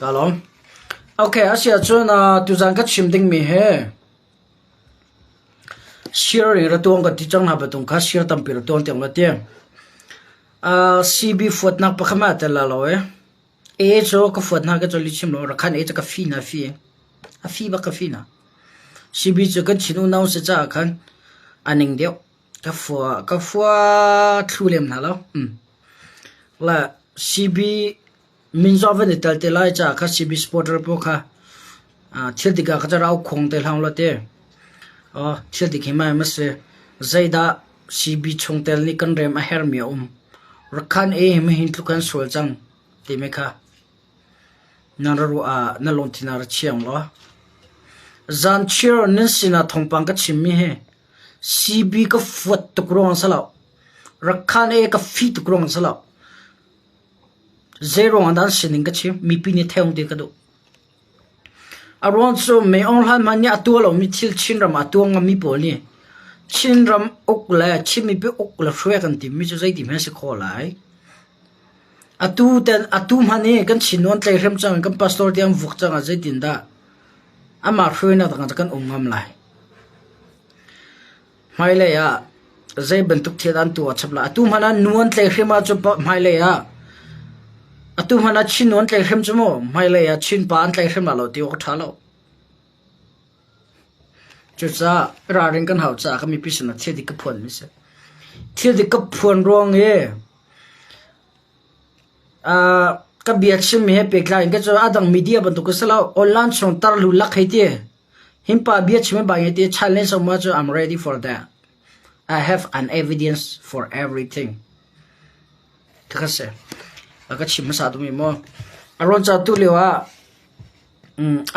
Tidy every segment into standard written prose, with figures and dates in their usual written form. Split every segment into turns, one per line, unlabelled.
kalom okay asia chuna tu jang ka chimding mi he sharing ra tuang ka ti chang na batung ka share tam pir ton tiang la te cb fot nak pa khama ta la lo e cho ka fot na ka cho li chim lo ra khan e cha ka fi na fi a fi ba ka fi na cb cho ka chinu naw se cha khan aning deu ka fwa thulem na lo la cb min zo ven tel te lai cha kha cb supporter po kha thil diga ka rau khong te hlang lo te thil dik hima ma se zaida cb chongtel ni kan rem a her mi rakhan e him hin tlukan sol chang te me kha nararu a nalon thinar chiang lo zan chir nin sina thongpang ka chimmi he cb ka fot tukrong sala rakhan e ka fi tukrong sala zero andan sining ka chim mi pi ni theung de ka do aron so me online manya atulo mi thil chinram atuanga mi poli chinram okla chimi pe okla shwe kan ti mi zai ti me se kholai atu mane kan chinon tlai rem chang kan pastor diam vuk chang zai tin da ama shwena da kan ongam lai maile ya zai bentuk thedan tu achapla atu mana nuan tlai rema chu maile ya atu mana chinon tlai rem chmo maile ya chin pan tlai rem lo ti ok thalo chucha raring kan hau cha kami pisna thedi ka phon mi se thedi ka phon rong e ka biak sim me pe klein ka cho adang media ban to ka sala online chong tar lu lak haite himpa biak chme ba yete challenge so much I'm ready for that I have an evidence for everything takase aka chim sa du mi mo aron cha tu lewa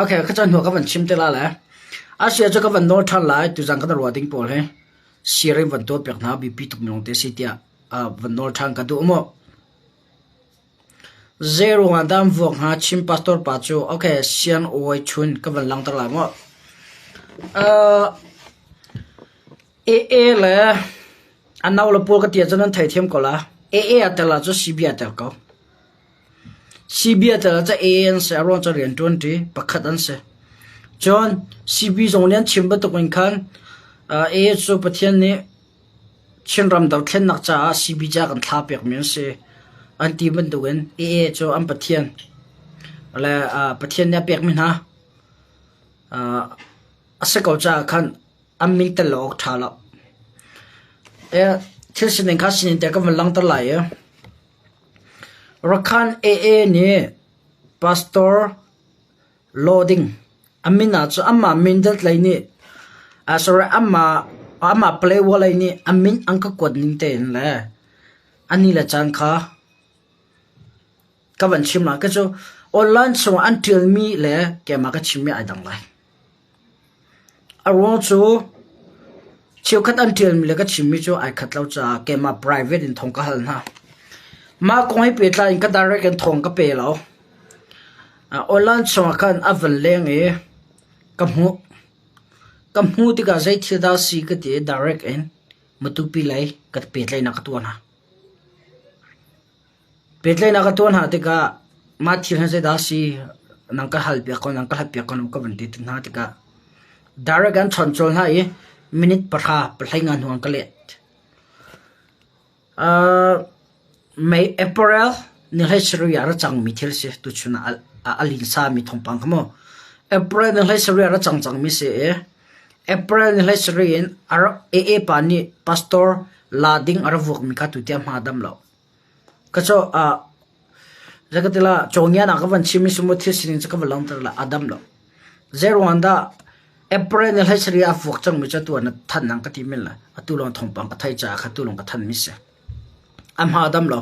okay ka chan ho ka ban chim te la la asia cho ka van nor than lai tu jang ka ro ding pol he sire van to pek na bi pi tuk nong te sitia van nor than ka du mo zero adam vok ha chim pastor pa chu okay sian oi chun ka van lang tar la mo e le anaw la pol ka tia chan thai them ko la e atala chu cb atal ko cb atal cha an se ron cha rian 20 pakhat an se John CB zonglian chimba to khan so pathian ne chinram daw thlen nak cha CB ja kan thla pek men se anti ban dogen cho am pathian ala pathian ne pek min ha ase ko cha khan ammi ta lok thala thilsin kha sin te ka lang ta lai rakhan ne pastor loading amina chu amma min dat laini asora amma play wala ni amin angka kod ning ten la ani la chan kha ka ban chim la ka chu online so until me le ke ma ka chim me adang lai aron chu chiu khat until me le ka chim mi chu ai khat lau cha ke ma private in thong ka hal na ma koi pe tla in ka direct in thong ka pe lo online so kan avan leng e kamhu ti ka zai thida si ka te direct en matu pi lai ka pe lai na ka tu na pe lai na ka tu na te ka ma thil han zai da si nang ka hal pe ko nang ka hal pe ko ka ban ti na te ka direct an chon chol ha e minute pa lai ngan huang ka let May April ni hai sru ya ra chang mi thil se tu chuna alin sa mi thong pang kamo April ni lai sru ya ra chang mi se April ni lai sru in ar pa ni pastor lading ar vok mi ka tu tia ma dam lo ka cho jagatila chongya na ka van chimi sumo thil sin cha ka lang tar la adam lo zero anda April ni lai sru ya vok chang mi cha tu na than nang ka ti min la atulong thong pang ka thai cha kha tulong ka than mi se am ha dam lo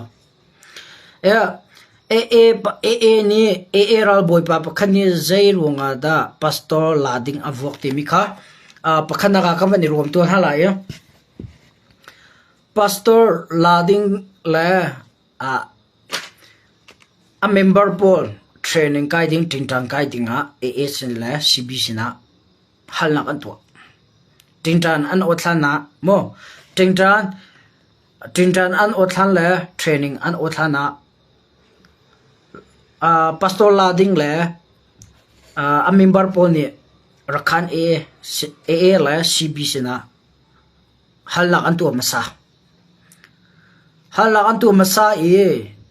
ni ral boy pa pakhani zairunga da pastor lading avok te mikha pakhana ka kamani rom to hala ya pastor lading la a member pol training guiding tingtang guiding ha sin la cbc na halna kan to tingtan an othana mo tingtan an othan la training an othana pastor lading le a member po ni rakhan a la cb sina halak antu masa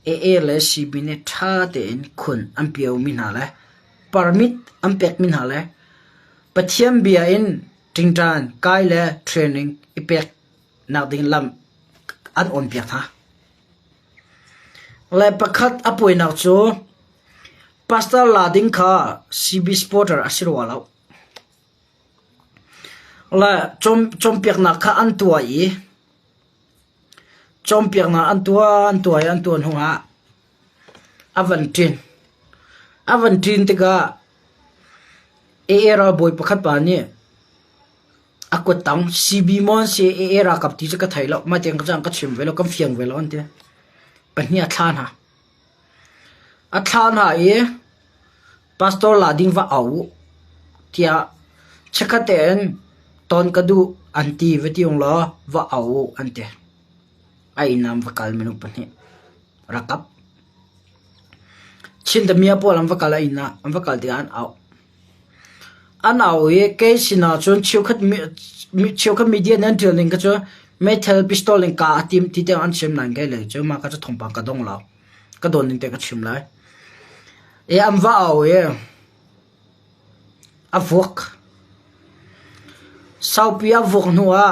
a le cb ne tha te in khun ampiau min hala permit ampek min hala pathiam bia in tingtan kai le training ipek nak ding lam an on pia tha le pakhat apoi nak chu pastor lading kha cb supporter asirwalo la chom pek na kha an tua i chom pek na an tua hunga avantin te ga era boy pakhat pa ni akot tang cb mon se era kap ti ka thailo ma teng ka jang ka chim velo kam fiang velo ante pahnia thlan ha e pastor lading va au tia chakaten ton kadu anti vetiong lo va au ante ai nam vakal menu pani rakap chin da mia polam vakala ina am vakal ti an au e ke sina chon chokhat media nan training ka cho metal pistol ling ka tim ti te an chem nan ge le cho ma ka cho thong pa ka dong lao ka don ning te ka chim lai e am va au e avok sau pia vok nuwa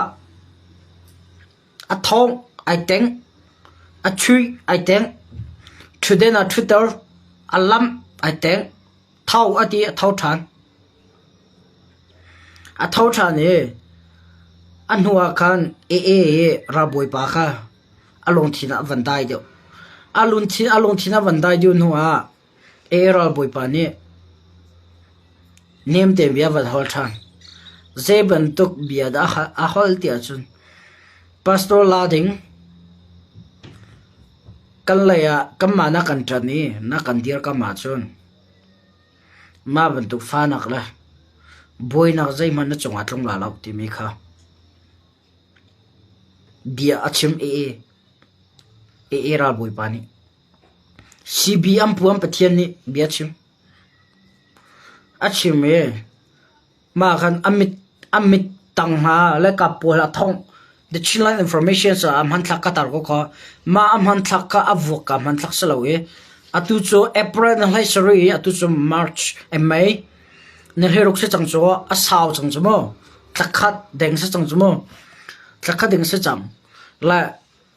a thong ai teng a chui ai teng today na twitter alam ai teng thau ati thau than a thau than e anhuwa khan e raboi pa kha along thina vandai de along thina vandai de nuwa e raboi pa ni nem te bia vad hol than zeben tuk bia da a hol ti achun pastor lading kalaya kamana kantrani na kandir ka ma chun ma ban tuk fa nak la boy nak zai man na chonga tlong la law ti mi kha dia achim e ra boy pani cbm puam pathian ni bia chim achim e ma khan amit tang ha la ka pola thong the chilling information sa amhan thak ka tar ko kho ma amhan thak ka avok ka man thak salawe atu cho april na lai sorry atu cho march and may ne herok se chang cho a saw chang mo thakhat deng se chang mo thakhat deng se chang la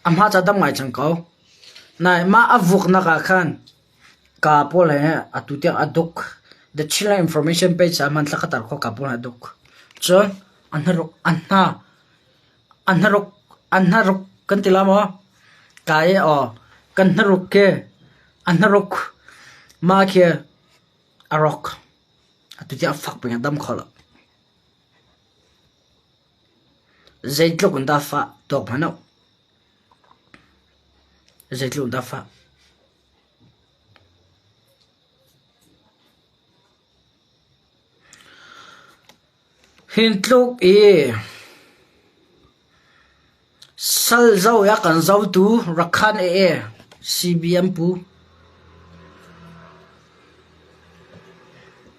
amha cha dam ngai chang ko na ma avok na ka khan ka pole atu te aduk the chilling information page amhan thak ka tar ko ka pole aduk cho anharok kan tilamo kai kan harok ke anharok ma ke arok atu ja fak peng dam khola zaitlo kun da fa tok phano zaitlo da fa hintlok sal zau ya kan zau tu rakhan cbm pu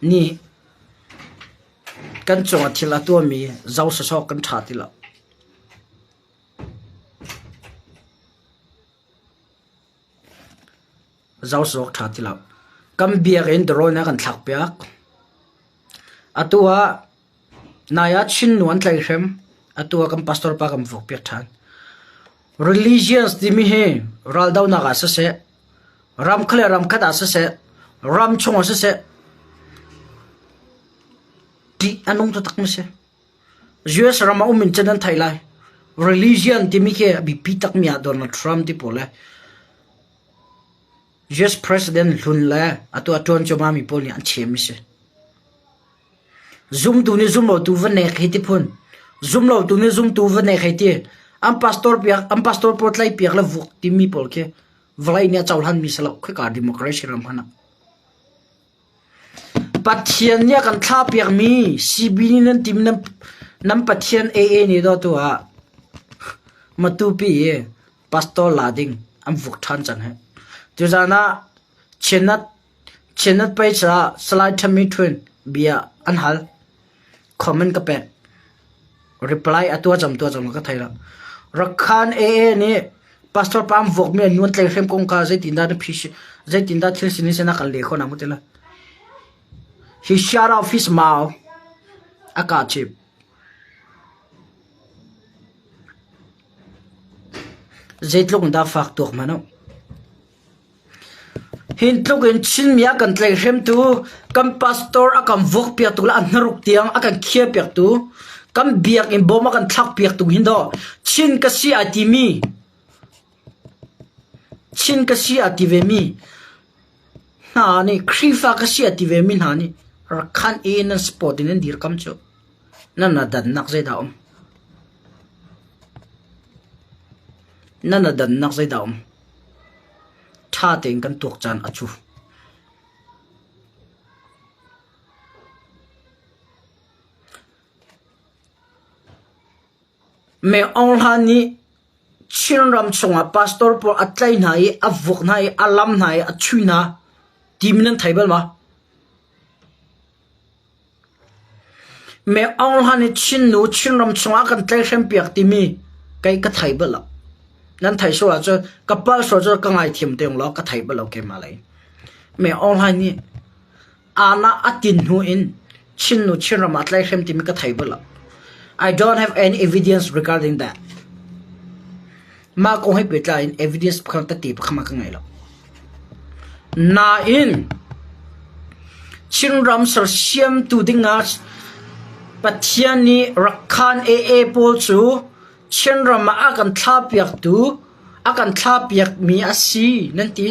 ni kan chonga thila tu mi zau sa so kan tha tila zau so tha tila kam biak in drone kan thak piak atua naya chin nuan tlai hem atua kam pastor pa kam vok piak than religions dimi he ral daw na ga sa se ram khle ram khat asa se ram chong asa se ti anong to tak se US rama umin chanan thailai religion dimi ke bi pitak mi Donald Trump ti pole US president lun la atua ton choma mi poli an chemi se zoom tu ni zoom lo tu vane khiti phun zoom lo tu ni zoom tu vane khiti am pastor potlai piak la vuk ti mi pol ke vlai nya chawlhan mi salo khe ka democracy ram hana pathian nya kan tha piak mi cb ni nan tim nam pathian ni do tu a matu pi pastor lading am vuk than chan he tu jana chenat chenat pai cha slide thami thun bia an hal comment ka pet reply atua jam ka thaila rakhan ni pastor pam vok me nuan tlai khem kong ka zai tinda na phish zai tinda thil sini sena kal le khona mutela he shut off his mouth aka chip zai tlok da fak tok mano hin tlok in chin mia kan tlai khem tu kam pastor akam vok pia tu la an ruk tiang akan khia pek tu kam biak in boma kan thak pek tu hindo chin ka si atimi chin ka si ativemi na ni khrifa ka si ativemi na ni rakhan in spot in dir kam cho na dan nak zai daum na dan nak zai daum tha teng kan tok chan achu me onlani chinram chunga pastor por atlai nai avuk nai alam nai achuna timnan thaibal ma me onlani chinnu chinram chunga kan tlai sem piak timi kai ka thaibal nan thai so acha kapal so jo ka ngai thim teng lo ka thaibal ke malai me onlani ana atin hu in chinnu chinram atlai sem timi ka thaibal I don't have any evidence regarding that ma ko hai petla in evidence kham ta ti khama ka ngai lo na in chinram sar siam tu dinga pathiani rakhan a pol chu chinram ma akan thlapiak tu akan thlapiak mi asi nanti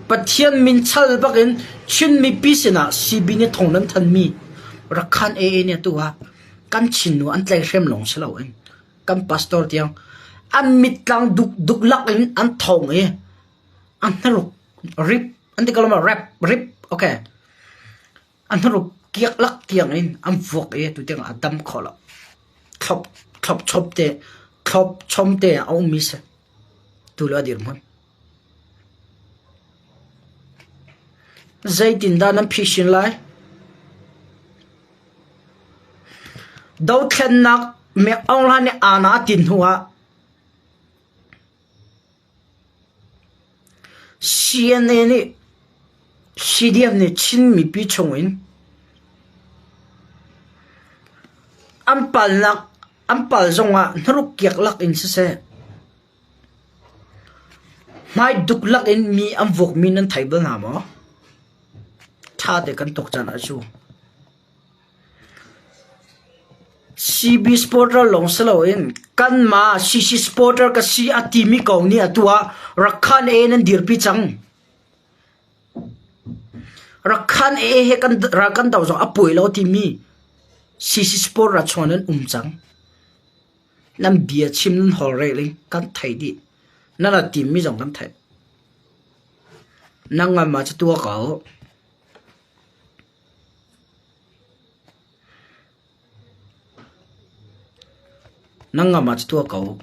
pathian min chal bakin chin mi pisina sibini thongnan than mi rakhan a ne tu wa kan chinu an tlai rem long chlo en kan pastor tiang an mitlang duk lak in an thong e an ruk rip an te kalama rip okay an ruk kiak lak tiang in an vok e tu tiang adam khola khop chom te au mis tu la dir mon zaitin da nan phishin lai dau thlen nak me onlani ana tin huwa CNN ni CDF ni chin mi pi chongin ampal zonga nruk yak lak in se mai duk lak in mi am vok mi nan thaibal na mo tha de kan tok chan achu CB Sporter long selo in kan ma CC Sporter ka si atimi ko ni atua rakhan e nan dir pi chang rakhan e he kan rakan taw zo apoi lo ti mi CC Sport ra chonan chang nam bia chim hol reling kan thai di nala tim mi jong kan thai nanga ma cha tua ka nanga ma tua kau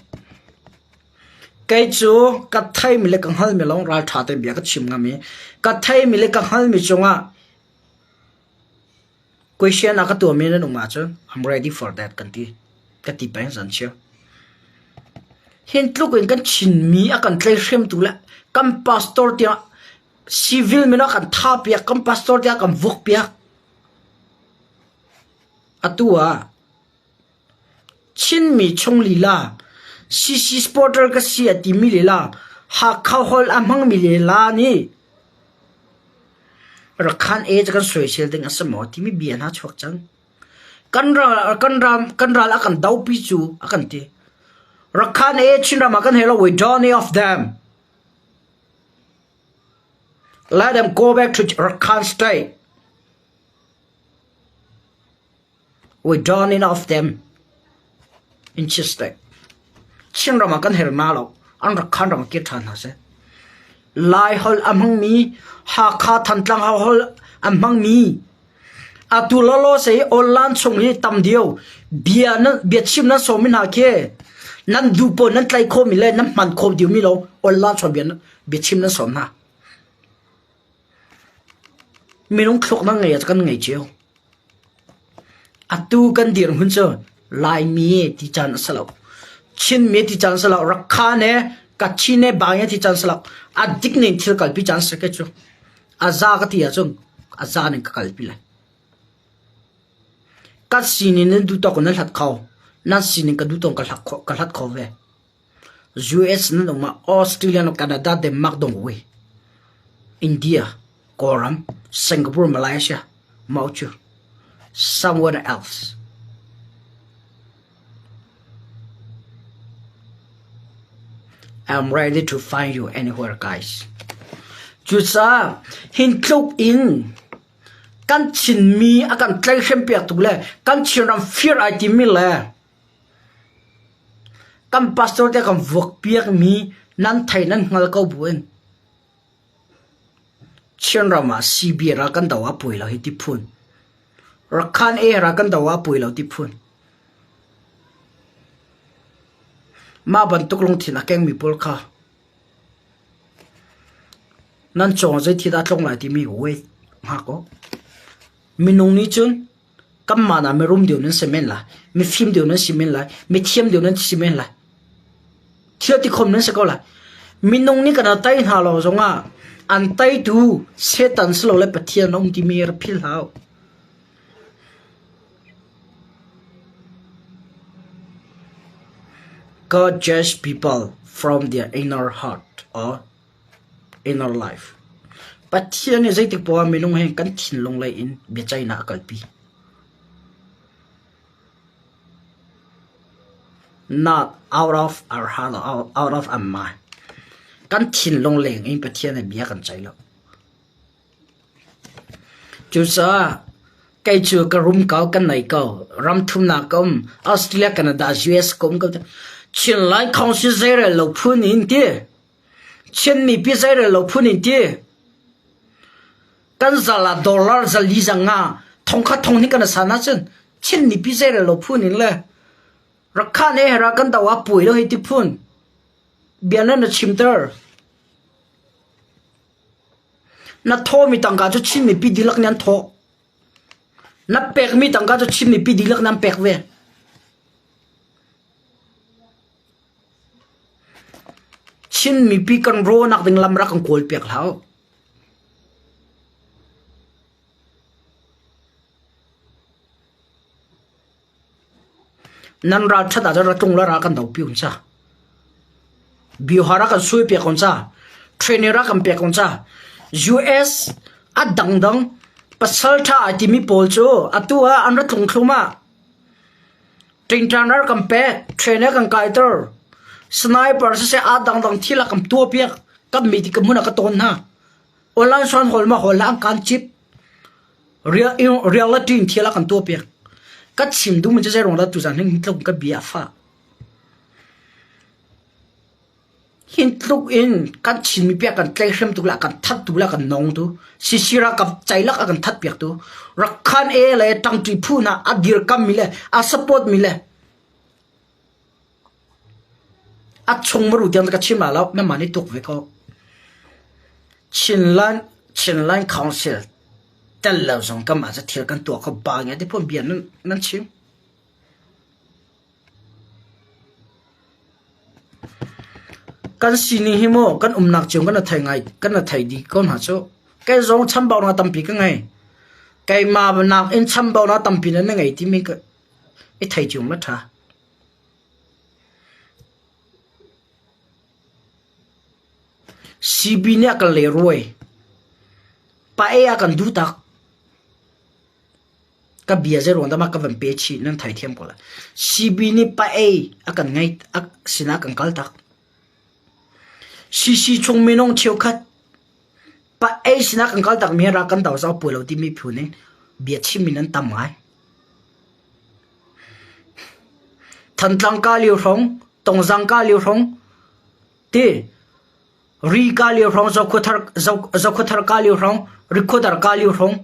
kai chu ka thai mi le kang hal mi long ra tha te bia ka chim nga mi ka thai mi le kang hal mi chunga question aka to me na ma chu I'm ready for that kan ti pen san che hin tluk in kan chin mi akan tlai rem tu la kam pastor tia civil mi no kan tha pia kam pastor tia kan vok pia atua chin mi chong lila CC Sporter ka si ati mi lila ha khaw hol amang mi lila ni rakhan e jakan social ding asamo ti mi bian ha chok chang kanra akan dau pi chu akan ti rakhan e chinra makan hello we done of them let them go back to Rakhan state we done of them in chiste chinra makan hel malo an rakhan ram ki than ha se lai hol amang mi ha kha than tlang hol amang mi atulolo se online chongi tam dio bia chim na so min ha ke nan du po nan tlai kho mi le nan man kho dio mi lo online chon bia chim na so na mi nong thlok na ngai kan ngai cheu atu kan dir hun cho lai mi ti chan salo chin mi ti chan salo rakha ne ka chine bangya ti chan salo adik ne thil kal pi chan sake chu aza ka ti a chung aza ne ka kal pi la ka sinin ne du to ko na hlat khaw na sinin ka du tong ka hlat khaw ve US na ma Australia no Canada Denmark dong we India Koram Singapore Malaysia Mauchu somewhere else I'm ready to find you anywhere guys chusa hin klok in kan chin mi akan tlai champion tu le kan chin ram fear it mi le kan pastor te kan vok piak mi nan thai nan ngal ko buin chin rama cb ra kan dawa pui la hi ti phun rakhan e ra kan dawa pui lo ti phun ma ban tuk long thina keng mi pol kha nan chong zai thi da tlong lai ti mi we ha ko minung ni chun kam mana me rum dio nan semen la me film dio nan semen la me thiam dio nan semen la thia ti khom nan se ko la minung ni kana tai ha lo zonga an tai tu setan slo le pathia nong ti mir phil hao God judge people from their inner heart or inner life. But here ni zai tik po minung he kan thin long lai in be chai na kalpi. Not out of our heart or out of our mind. Kan thin long leng in but here ni bia kan chai lo. Chu sa kai chu ka rum kau kan nai kau ram thum na kom Australia Canada US kom ko chin lai khong si zai re lo phun in ti chin mi pi zai re lo phun in ti kan zala dollar za li zanga thong kha thong ni kan sa na chen chin mi pi zai re lo phun in le rakha ne ra kan da wa pui lo hi ti phun bian na chimter na tho mi tang ka chu chin mi pi dilak nyan tho na pek mi tang ka chu chin mi pi dilak nam pek ve chin mi pi kan ro nak ding lam ra kan kol pek hlau nan ra thada ra tung la ra kan dau pi un cha bihara kan sui pek on cha trainera kan pek on cha US a dang dang pasal tha atimi pol cho atua an ra tung thluma trainer kan pek trainer kan kaitor sniper se a dang dang thila kam tu piak kam mi ti kam huna ka ton na online son hol ma hol ang kan chip reality thila kan tu piak ka chim du mun je rong la tu san hing tlok ka bia fa hin tlok in kan chim mi piak kan tlai sem tu la kan that tu la kan nong tu sisira ka chailak kan that piak tu rakhan e le tang ti phu na adir kam mi le a support mi le a chung maru tiang ka chim la lo na mani tuk ve ko chinlan council tel lo zong ka ma za thil kan to ko ba nge de pon bian nan chim kan sini himo kan umnak chung kan thai ngai kan thai di kon ha cho kai zong cham baw na tampi ka ngai kai ma nak in cham baw na tampi na ngai ti mi ka e thai chung ma tha CB ni akan le roi pa e akan du tak ka bia je ronda ma ka van pe chi nan thai thiam ko la CB ni pa e akan ngai ak sina kan kal tak CC chung minong cheu khat pa e sina kan kal tak mi ra kan daw sa pu lo ti mi phu ne bia chi min nan tam ngai than tlang ka liu rong tong jang ka liu rong ti ri ka liu rong zo khothar ka liu rong recorder ka liu rong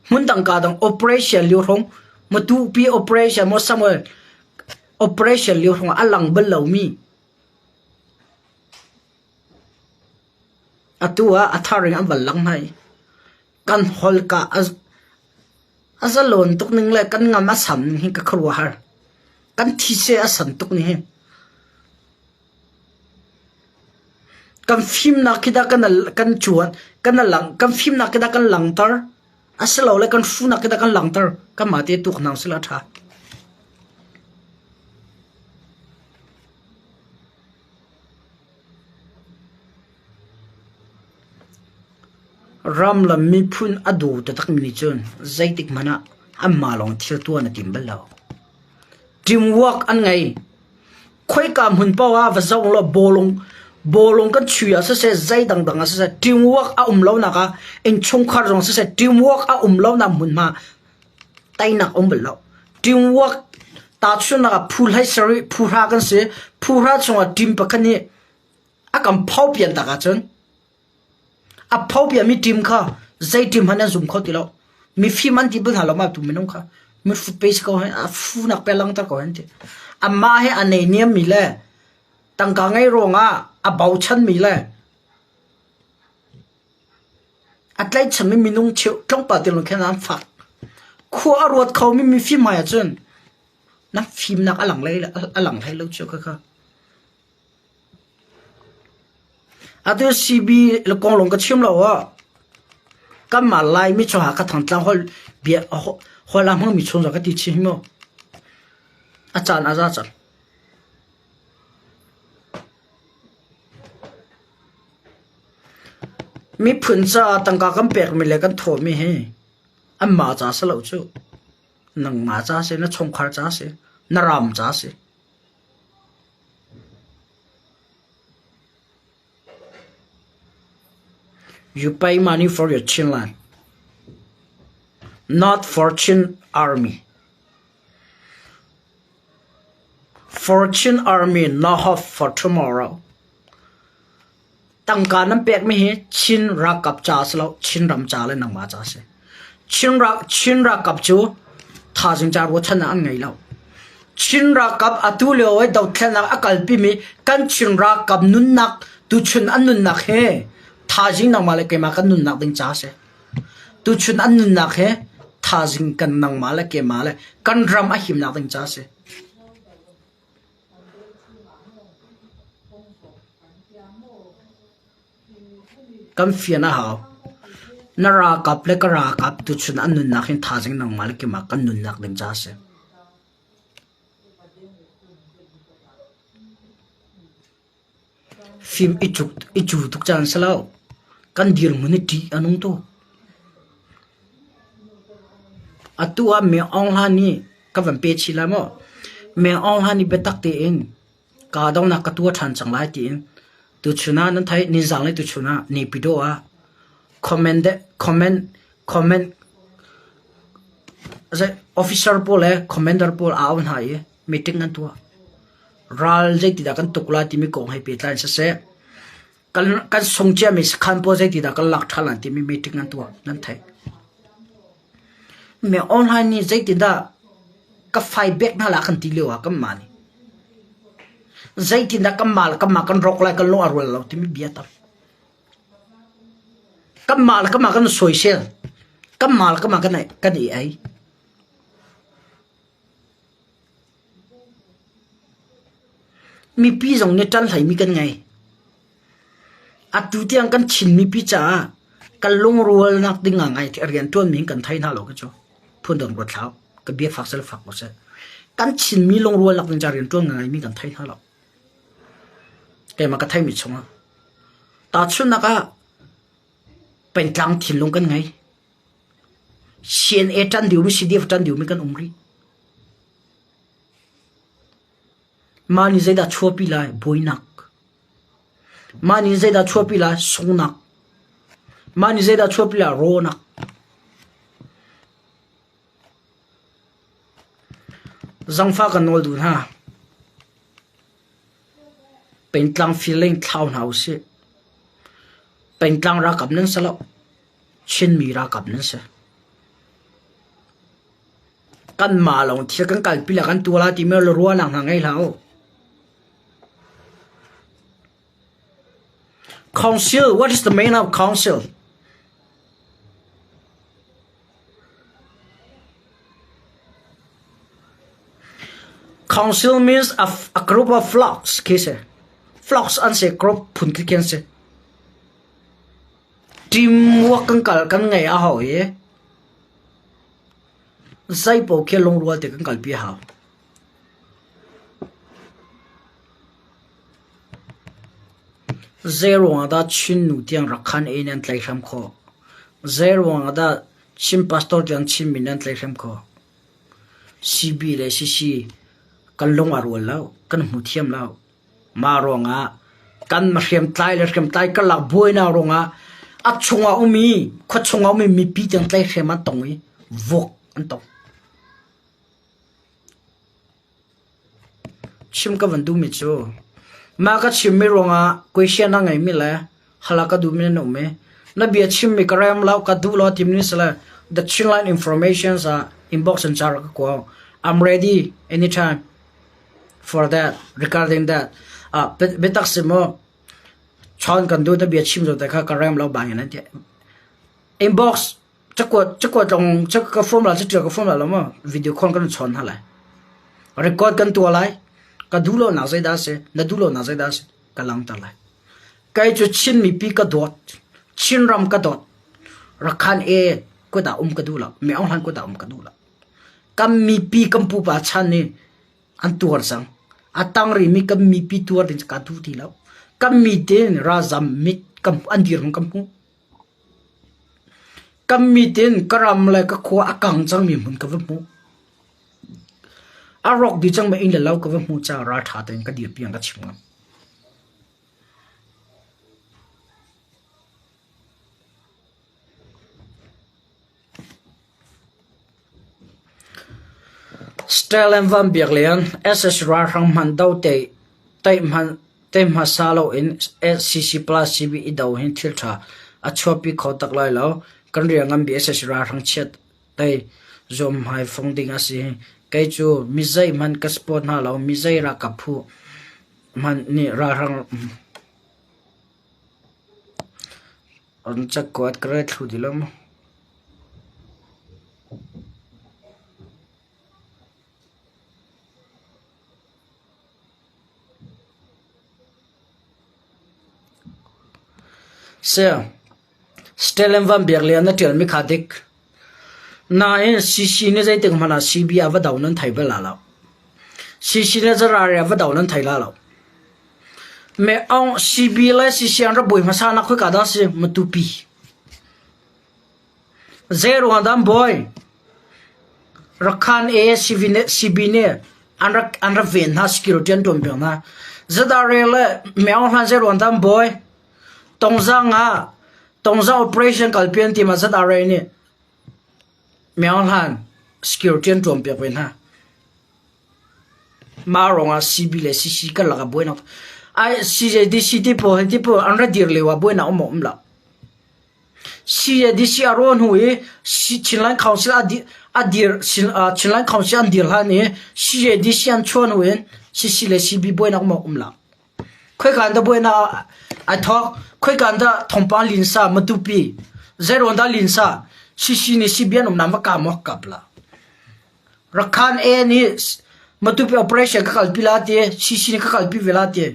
mun dang ka dang operation liu rong ma tu pi operation mo samuel operation liu rong alang bel lo mi atua atharing am bal lang hai kan hol ka azalon tuk ning le kan ngam asam hi ka khruwa har kan thi se asan tuk ni he kan film na kida kan chuan kan lang kan film na kida kan lang tar asalo le kan fu na kida kan lang tar ka ma te tuk nang sila tha ram lam mi phun adu ta tak mi chun zaitik mana amma long thil tu na tim balo teamwork an ngai khoi kam hun pawa va zong lo bolong kan chuya se zai dang dang se teamwork a lo na ka en chung khar rong se teamwork a lo na mun ma tai nak balo teamwork ta chun na phul hai sari phura kan se phura chunga team pakani a kam phau pian ta ka chun a phau pia mi team kha zai team hana zum kho ti lo mi fi man ti bul ha lo ma tu minong kha mi fu pace ko a fu nak pelang ta ko han ti amma he ane niam mi le tang ka ngai ronga a bau chan mi le atlai cham mi minung cheu tong pa ti lo khan an fa khu a rot kho mi fi ma ya chun na film nak alang lai lo chu kha atu CB le kong long ka chim lo wa kam ma lai mi cho ha ka thang tlang hol bia hol lam hang mi chon za ka ti chi mo a chan a za chan mi phun cha tang ka kam pek mi le kan tho mi he am ma cha sa lo chu nang ma cha se na chong khar cha se na ram cha se you pay money for your chinland, not Fortune Army. Fortune Army not hope for tomorrow. Tangka nam pek mi he chin ra kap cha slo chin ram cha le nang ma cha se. Chin ra kap chu tha jing cha ro than an ngai lo. Chin ra kap atu le oi dau thlan na akal pi mi kan chin ra kap nun nak tu chun an nun nak he. Tha jing nang ma le ke ma kan nun nak ding cha se tu chun an nun nak he tha jing kan nang ma le ke ma le kan ram a him nak ding cha se kan fia na haw na ra kap le ka ra kap tu chun an nun nak he tha jing nang ma le ke ma kan nun nak ding cha se film ichu tuk chan salao kan dir muniti anung to atua me online ka van pe chila mo me online betak te in ka dong na ka tu than chang lai ti in tu chuna nan thai ni jang lai tu chuna ni pido a comment as officer pole commander pole aun hai meeting an tu ral je ti da kan tukla ti mi kong hai pe tlan se kan songcha mi khan po je ti da kan lak thalan ti mi meeting an tu nan thai me online ni je ti da ka fight back na la kan ti lewa kam mani je ti da kam mal kam ma kan rok lai kan lo arwal lo ti mi biata kam mal kam ma kan social kam mal kam ma kan ai mi pi jong ne tan lai mi kan ngai atu tiang kan chin mi pi cha kan long rual nak ding ngai ti rian ton mi kan thai na lo ka cho phun dong ro thau ka bia phak sel phak bo se kan chin mi long rual lak ding cha rian ton ngai mi kan thai na lo ke ma ka thai mi chonga ta chun na ka pen tlang thin long kan ngai sien e tan diu mi cdf tan diu mi kan umri mani zaida chopi lai boinak mani zaida chopi lai songnak mani zaida chopi lai ronak zangfa kan nol du ha pentlang feeling town house pentlang ra kap nan salo chin mi ra kap nan se kan ma long thia kan kal pila kan tuala ti mer ruwa lang ngai lao council what is the meaning of council council means a group of flocks kise flocks an se group phun ki ken se teamwork kan ngai a ho ye zai po ke long rual te kan kal pi ha zero ada chin nu tiang rakhan en an tlai sam kho zero ada chim pastor tiang chim min an tlai sam kho cb le cc kan long arwal law kan mu thiam law ma ronga kan ma hrem tlai le hrem tlai ka lak boina ronga a chunga umi kho chunga umi mi pi tiang tlai hrem an tongi vok an tong chim ka van du mi chu ma ka chim mi ronga question na ngai mi la hala ka du mi no me na bia chim mi karam law ka du lo tim ni sala the chinline informations are inbox and jar ka ko I'm ready anytime for that regarding that betak simo chon kan du ta bia chim zo ta ka karam law ba na te inbox chakwa tong chakka form la chakka form la ma video call kan chon hala record kan tu lai ka dulo na zai da se na dulo na zai da se ka lang ta lai kai chu chin mi pi ka dot chin ram ka dot rakhan e ko da ka dula me ong han ko da ka dula kam mi pi kam pu pa chan ni an tuar sang atang ri mi kam mi pi tuar din ka tu ti law kam mi den razam mit kam andir kam pu kam mi den karam la ka kho akang chang mi mun ka pu a rock di chang ma in la law ka mu cha ra tha ten ka dir piang ka chimga Stelem van Birlian SS ra rang man dau te tai ma salo in SCC plus CB i dau hin thil tha a chopi kho tak lai lo kan ria ngam bi SS ra rang chet tai zom hai phong ding a si kai chu mizai man ka sport na lo mizai ra ka phu man ni ra rang on chak kwat kre thu dilam se Stelem van Birlian na tel mi khadik na en cc ne zai te mana cb ava daunan thai ba la cc ne zara re ava daunan thai la me ong cb la cc an ra boi ma sa na khoi ka da se matupi zero adam boy rakhan a cb ne an ra ven na security an tom na zada re la me ong han zero adam boy tongza operation kalpian ti ma zada re ne meong han security an tom pe na ma ronga cb le cc ka laga boina ai cjdc tipo an ra dir lewa boina om la cjdc aron hui chinlan council adir chinlan council an dir la ni cjdc an chon wen cc le cb boina om la khoi kan da boina a thok khoi kan da thompa linsa matupi zero da linsa sisi ni sibian nama ka mo kapla rakhan e ni matupi operation ka kalpila te sisi ni ka kalpi velate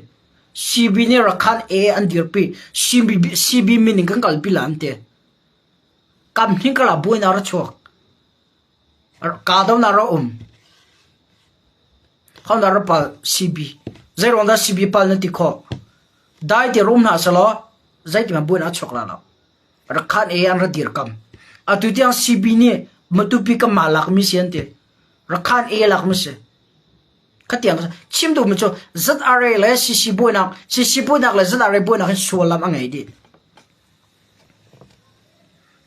cb ni rakhan e andirpi cb meaning ka kalpila ante kam hin kala boina ra chok ka daw na ra khon da ra pa cb zero da cb pal na ti kho dai te room na salo zai ti ma boina chok la rakhan e an ra dir kam atutiang cb ni matupi ka malak mi siente rakhan e lak mi se khatiang chimdu mi cho zra le cc boina le zra boina kan sualam angai di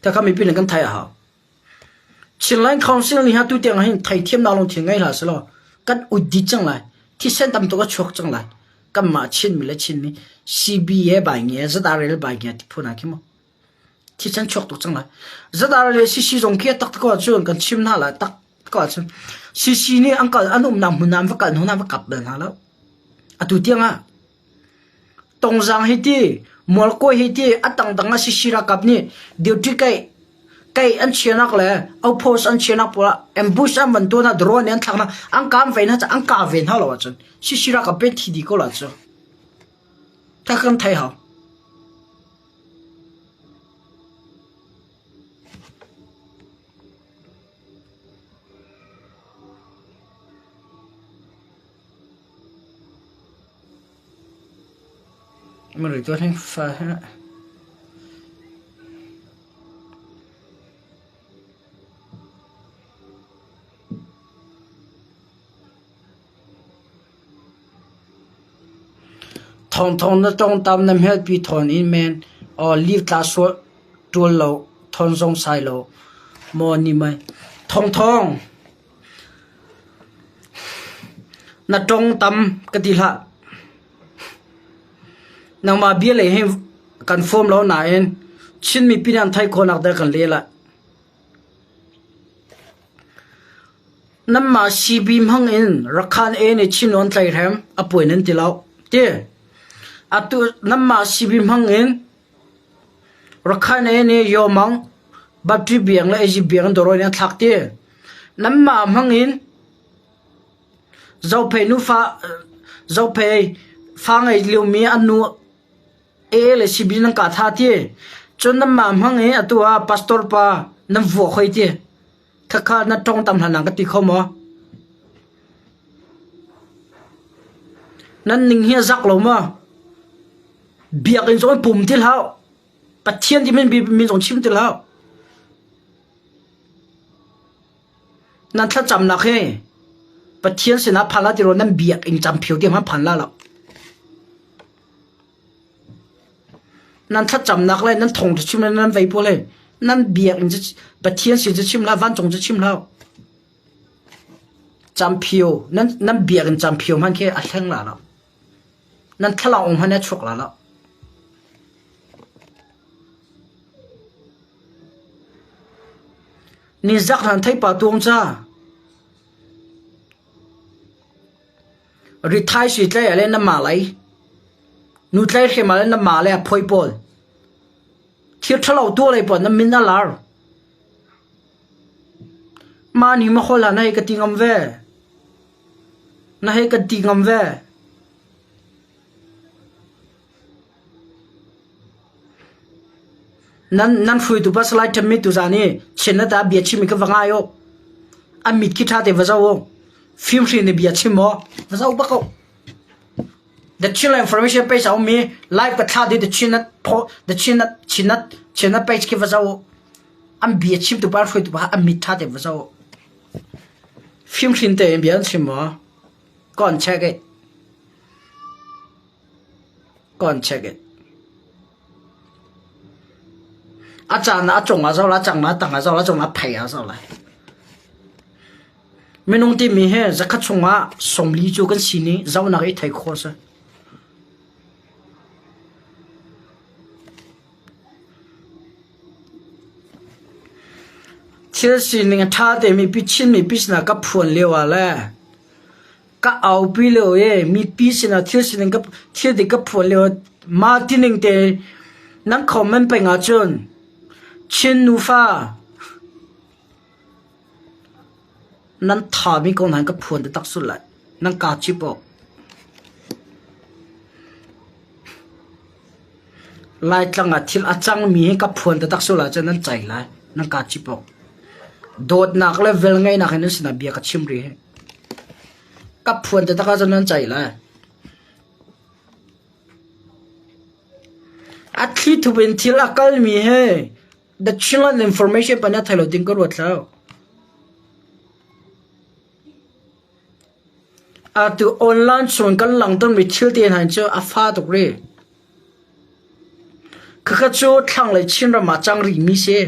ta kami pin kan thai ha chinline council ni ha tu tiang hin thai thiam na long thingai la selo kan uddi chang lai thi sen tam to ka chok chang lai kam ma chin mi le chin mi cb e ba nge zra le ba nge ti phuna ki mo thi chan chok to chang lai zra le cc jong ke tak ko chun kan chim na la tak ko chun cc ni angkal anum nam munam va kan hona va kap na la atu tianga tongzang hiti molko hiti atang danga cc ra kap ni duty kai kai an chianak le au post an chianak pula ambush am ban to na drone an thakna ang kam vein ha ang ka vein ha lo chon shishira ka pe thi di ko la chu ta kan thai haมันเลยตัวทั้งฟ้าฮะทองนะต้องตามน้ำเฮลปีทอนอินแมนลีฟตาสวดตัวเราทองทรงใส่เรามอนี่ไหมทองนะต้องตามกติละนางมาเบี้ยเลยให้กันฟอร์มแล้วนายชินมีปีนันไทยคนอักได้กันเลยละน้ำมาชีบิมหังอินรักขันในชินวันใจแถมอป่วยนั่นติแล้วเจ้อตุน้ำมาชีบิมหังอินรักขันในยอมังบับที่เบียงและไอจีเบียงตัวรอยเนี่ยทักเจ้น้ำมาหังอินเจ้าเพนุฟ้าเจ้าเพฟังไอเลี้ยวมีอันนูเลยชีบินังกาท่าเจ้จนน้ำมาหังอินตัวพาสตอร์ป้าน้ำวัวคอยเจ้ถ้าข้านัดตรงตำหนังกติเขาหมอนั่นนิ่งเฮียจักเรามาเบียกอินโซนปุ่มที่แล้วปัดเทียนที่มันมีสองชิมที่แล้วนั่นถ้าจำนักให้ปัดเทียนเสนาพันละที่เรานั่นเบียกอินจำผิวที่มันพันละแล้วนั่นถ้าจำนักเลยนั่นทงจะชิมนั่นไวพวกเลยนั่นเบียกอินจะปัดเทียนสิจะชิมแล้ววันจงจะชิมแล้วจำผิวนั่นเบียกอินจำผิวมันแค่อัดแท่งละแล้วนั่นถ้าเราองค์พันเนี่ยฉุกแล้วนี่จักทันไทยป่าตวงจ้าริทายสิทธิ์เลยอะไรน้ำมาไหลนูทายเข้ามาเลยน้ำมาเลยพอยปอลเที่ยวทะเลาะตัวเลยปอน้ำมินน่าลาร์มานี่มาคนละนายกติงอมเวนายกติงอมเวนั่นฟุยตุปัสไลท์ทำมิตุจานี่เช่นนั้นแต่เบียชิมิก็ฟังง่ายอามิดคิดท่าเทวะเจ้าฟิล์มซีนเบียชิมอวะเจ้าบักเอาเด็กชินละอินฟอร์เมชันไปสาวมีไลฟ์กับท่าดีเด็กชินนัดพอเด็กชินนัดไปคิดว่าเจ้าอันเบียชิมตุปัสฟุยตุปัสอามิดท่าเทวะเจ้าฟิล์มซีนเตะเบียนชิมอก่อนเช็คอาจารย์นะจงอาเจ้าละจังนะต่างอาเจ้าละจงนะเพียอาเจ้าละไม่น้องที่มีเหตุจะคัดชงว่าสมลีจูกันสินี้เจ้าหน้าที่ไทยโคสเชื่อสินึงท่าแต่มีพิชิตมีพิชนะกับผลเลี้ยวอะไรก็เอาไปเลยมีพิชนะเชื่อสินึงกับเชื่อเด็กกับผลเลี้ยวมาที่นึงแต่นั่งคอมเมนต์ไปงาจนชินนูฟ้านั่นถามีคนหันกับผลแต่ตักสุดเลยนั่งกาจิบอลายจังอ่ะที่อาจังมีกับผลแต่ตักสุดเลยจะนั่นใจเลยนั่งกาจิบอโดดหนักเลยเวลไงนักให้นึกสนาเบียกับชิมรีกับผลแต่ตักจะนั่นใจเลยอาทิตย์ทุเป็นที่ละกัลมีให้ดัชนีอินฟอร์เมชันปัญญาไทยเราดิ้งก็รวดแล้วตัวออนไลน์ส่วนกันหลังต้นมีชิลเตียนหันเจออาฟ้าตกเลยคือเขาจูทางเลยชินเรามาจังรีมิเซ่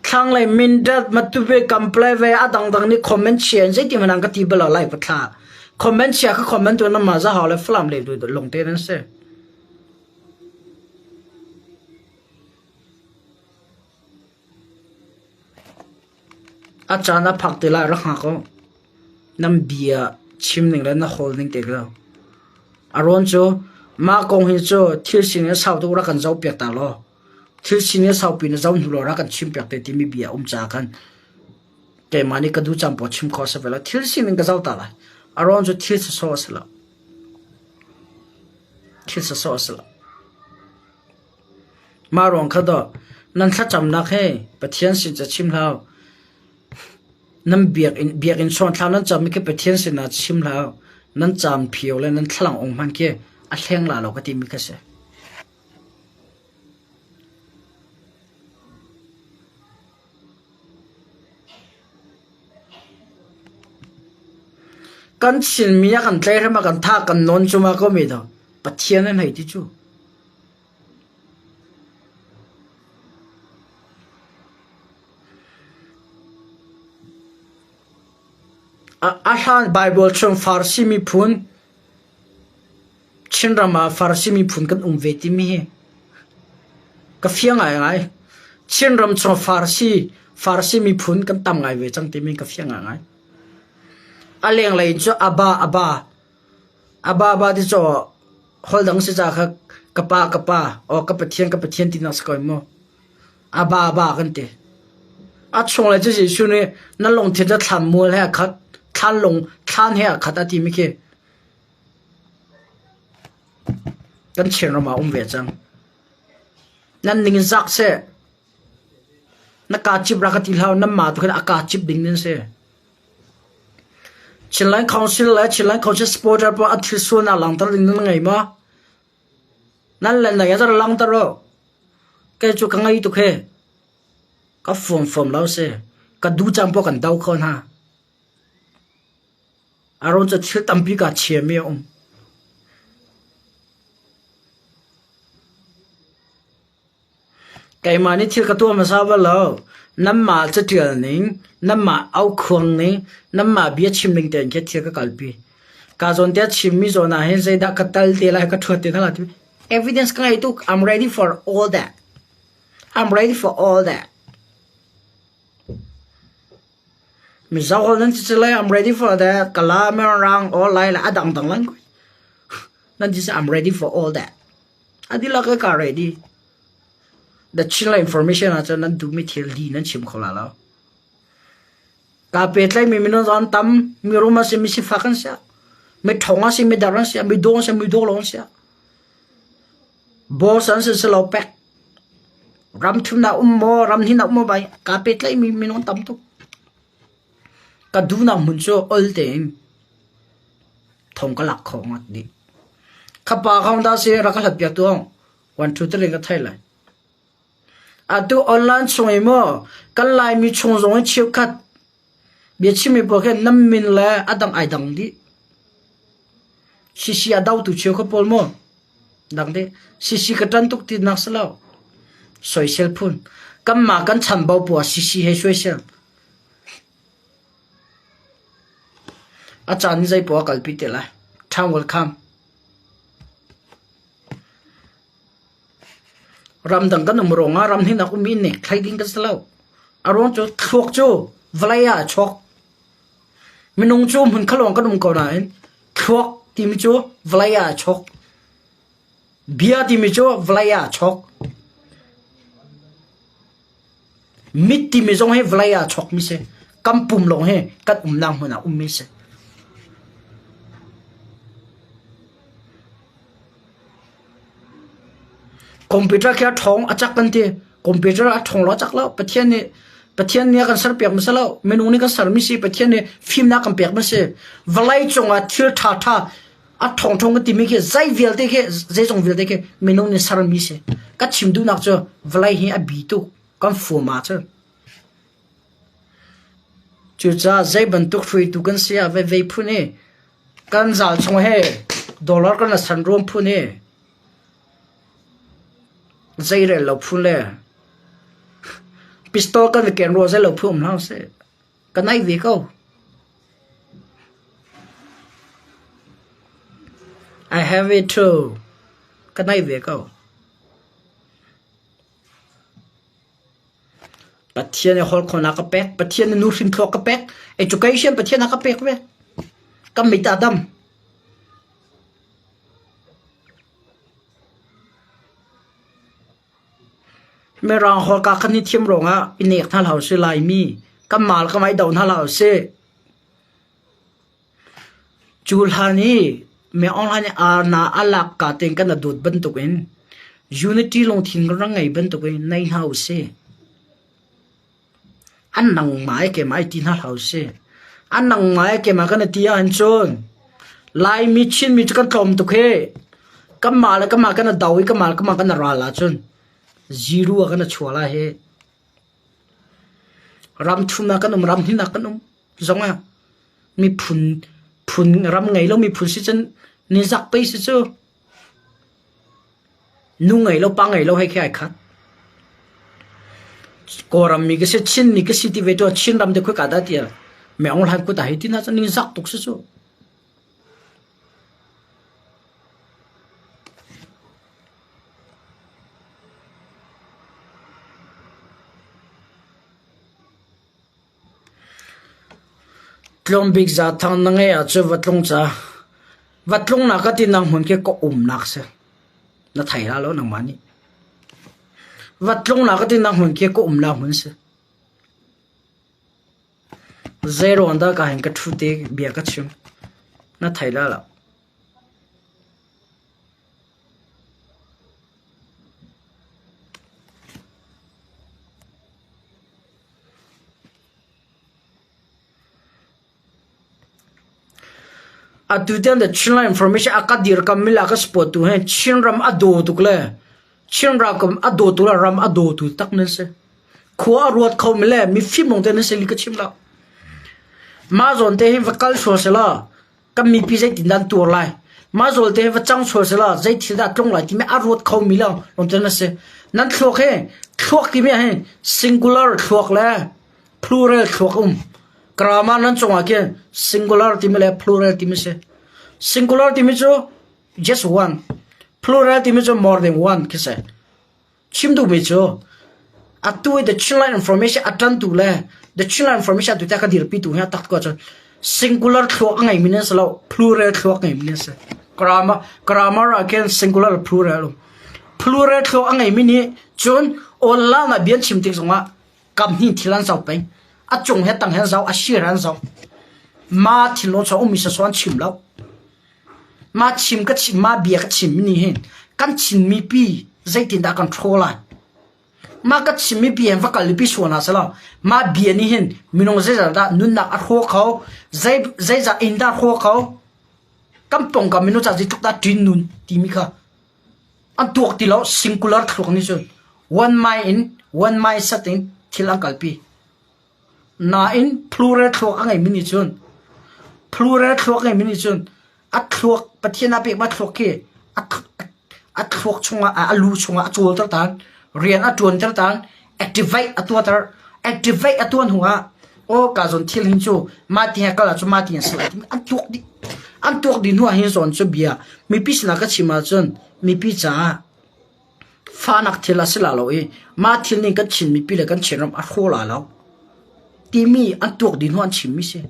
ทางเลยมินดัดมาตุเบกัมเพลย์เวอดังนี่คอมเมนต์เชียร์ใจที่มันนั่งก็ตีเบลล์ไลฟ์พัฒนาคอมเมนต์เชียร์คือคอมเมนต์ตัวนั้นมาจะหาเลยฟลัมเลยดูลงเต้นนั่นเซ่อาจารย์นับพักตีลายรักหาเขาน้ำเบียชิมหนึ่งแล้วน้ำโฮลนิ่งเด็กแล้วอารมณ์โจมากงหินโจที่สิ่งนี้สาวตัวรักกันเจ้าเปียกตาล้อ thil senior sau pin zau nu lo ra kan chim pek te ti mi bia cha khan ke mani ka du cham po chim kho sa vela thil sin ka zau ta la aron jo thil so asla thil so asla ma rong kha do nan tha cham na khe pathian sin cha chim lao nam biak in son thla nan cham mi ke pathian sin na chim lao nan cham phiu le nan thlang ong man ke a thleng la lo ka ti mi ka se kan chin mi ya kan tlai ma kan tha kan non chuma ko mi do pathian an hai ti chu ahan bible chum farsi mi phun chinrama farsi mi phun kan umveti mi ka fiang ai chinram chum farsi mi phun kan tam ngai ve chang ti mi ka fiang ai aleng lai cho aba ti cho holdang se cha kha kapa o ka pathian ti nas ko mo aba kan te a chong la ji shu ne na long the da thlan mol ha khat thlan long thlan he khata ti mi ke kan chen ma ve chang nan ning zak se na ka chip ra ka ti hlaw na ma tu kha aka chip ding nin se Chilang Council la Chilang Council supporter pa athil so na lang tar ding ngai ma nan la na ya tar lang tar ro ke chu ka ngai tu khe ka form lao se ka du chang po kan dau khon ha aron cha thil tampi ka che me kai mani thil ka tu ma sa ba lo namma cha tial ning namma au khong ning namma bia chim ning ten ke thia ka kalpi ka zon te chim mi zona he zai da ka tal te la ka thote thala ti evidence ka itu I'm ready for all that mi zau hol nan chi lai I'm ready for that kala me rang all lai la adang dang lang nan ji I'm ready for all that adila ka ready the chila information acha nan du mi thil di nan chim khola la ka pet lai mi no zon tam mi ruma se mi si fakan sia mi thonga se mi daran sia mi dong se mi do long sia bo san se lo pek ram thum na mo ram hi na mo bai ka pet lai mi no tam tu ka du na mun cho all time thong ka lak khong at di khapa khong da se ra ka hlat pya tu 1 2 3 ka thai lai atu online choi mo kan lai mi chung zong chiu khat bi chi mi po khe nam min la adang ai dang di sisi adau tu chiu kho pol mo dang de sisi ka tan tuk ti nak salo soi sel phun kam ma kan chan bau po sisi he soi sel a chan zai po kal pi te la tham welcome ram dang kan umronga ram hin aku min ne khai ding ka salo aron cho thok cho vlaya chok minung cho mun khalong kan ko na en thok ti mi cho vlaya chok bia ti mi cho vlaya chok mit ti mi jong he vlaya chok mi se kampum long he kat nang huna mi se computer kya thong achak kan te computer a thong lo chak lo pathian ne kan sar pek masalo menu ni ka sar mi si pathian ne film na kan pek ma se valai chonga thil tha a thong ti mi ke zai vel te ke zai chong vel te ke menu ni sar mi se ka chim du nak cho valai hi a bi tu kan fu ma cha chu cha zai ban tu free tu kan sia ve phu ne kan zal chong he dollar kan san rom phu ne zai re lo phu le pistol kan ken ro zai lo phu now se kan ai ve ko I have it too kan ai ve ko pathian ne hol khona ka pek pathian ne nu sin thok ka pek education pathian ka pek ve kam mi ta dam me rang hol ka khani thim ronga inek thal haus se lai mi kamal ka mai down hala se chul hani me online na alak ka teng kan dut ban tu in unity long thin rang ngai ban tu in nai house se an nang mai ke mai tin hal house se an nang mai ke ma kan tia an chon lai mi chin mi kan tom tu khe kamal ka ma kan dawi kamal ka ma kan ra la chon zero kan chwala he ram thuna kan ram hina kan zonga mi phun ram ngai lo mi phun si chen ni zak pe si chu nu ngai lo pa ngai lo hai khai khat ko ram mi ke se chin mi ke si ti ve to chin ram de ko ka da tia me ong han ko ta hi ti na ni zak tok si chu tlong big za thang na nge a chu watlong na ka ti nang hun ke ko nak se na thai la lo nang mani watlong na ka ti nang hun ke ko na hun se zero anda ka hen ka thu te bia ka chim na thai la la atudan the chila information akadir kamila ka spot tu he chinram ado tukle chinra kam ado tu ram ado tu takne se khwa ruat khaw mile mi fi mong te ne se lika chimla ma zon te hin vakal so se la kam mi pi zai tin dan tur lai ma zol te va chang so se la zai thil da tlong lai ti me arot khaw mila on te ne se nan thlok he thlok ki me he singular thlok la plural thlok grammar nan chonga ke singular ti mele plural ti se singular ti me cho just one plural ti me cho more than one ke se chimdu me cho atu the children information atan tu le the children information tu ta ka dir pi tu ha tak ko cho singular thlok ngai mine se lo plural thlok ngai mine se grammar again singular plural thlok ngai mini chon olla na bian chim tik zonga kam ni thilan sau pe a chung he tang he zau a shir han zau ma thilo cho umi sa swan chim lo ma chim ka chim ma bia ka chim ni hen kan chim mi pi zai tin da control ma ka chim mi pi en va ka li pi sona sala ma bia ni hen minong zai da nun na a ho khaw zai za in da ho khaw kam pong ka minu cha ji tuk da tin nun ti mi kha an tuak ti lo singular thlok ni chon one my in one my setting thilang kalpi na in plural thlok angai mini chun plural thlok ngai mini chun a thlok pathiana pe ma thlok ke a thlok chunga a lu chunga chul tar tan rian a tuan tar tan activate atwa tar activate atwan huwa o ka zon thil hin chu ma ti ha kala chu ma ti se an tok di nuwa hin zon chu bia mi pisna ka chima chun mi pi cha fanak thila sila lo e ma thil ni ka chin mi pi le kan chinram a khola lo timi an tok din huan chimmi se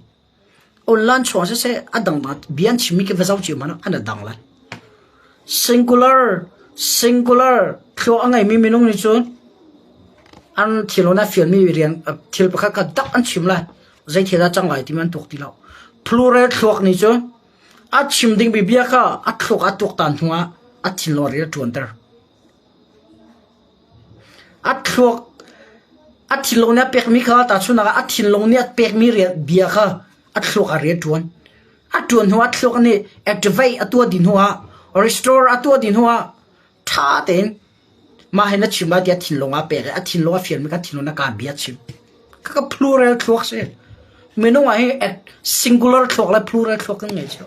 on lan chwa se adang mat bian chimmi ke vazau chi mana an adang la singular thlo angai mi minung ni chon an thilona fian mi rian thil pakha ka dak an chimla zai thela changai ti man tok ti lo plural thlok ni chon a chim ding bi bia kha a thlok a tok tan thunga a thilo ri tuantar a thlok a thilong na pek mi kha ta chuna a thilong ni pek mi re bia kha a thlok a re tuan huwa thlok ni activate atwa din huwa restore atwa din huwa tha ten ma hena chima dia thilong a pek a thilong a fian mi ka thilong na ka bia chim ka plural thlok se menong a he singular thlok la plural thlok ngai cho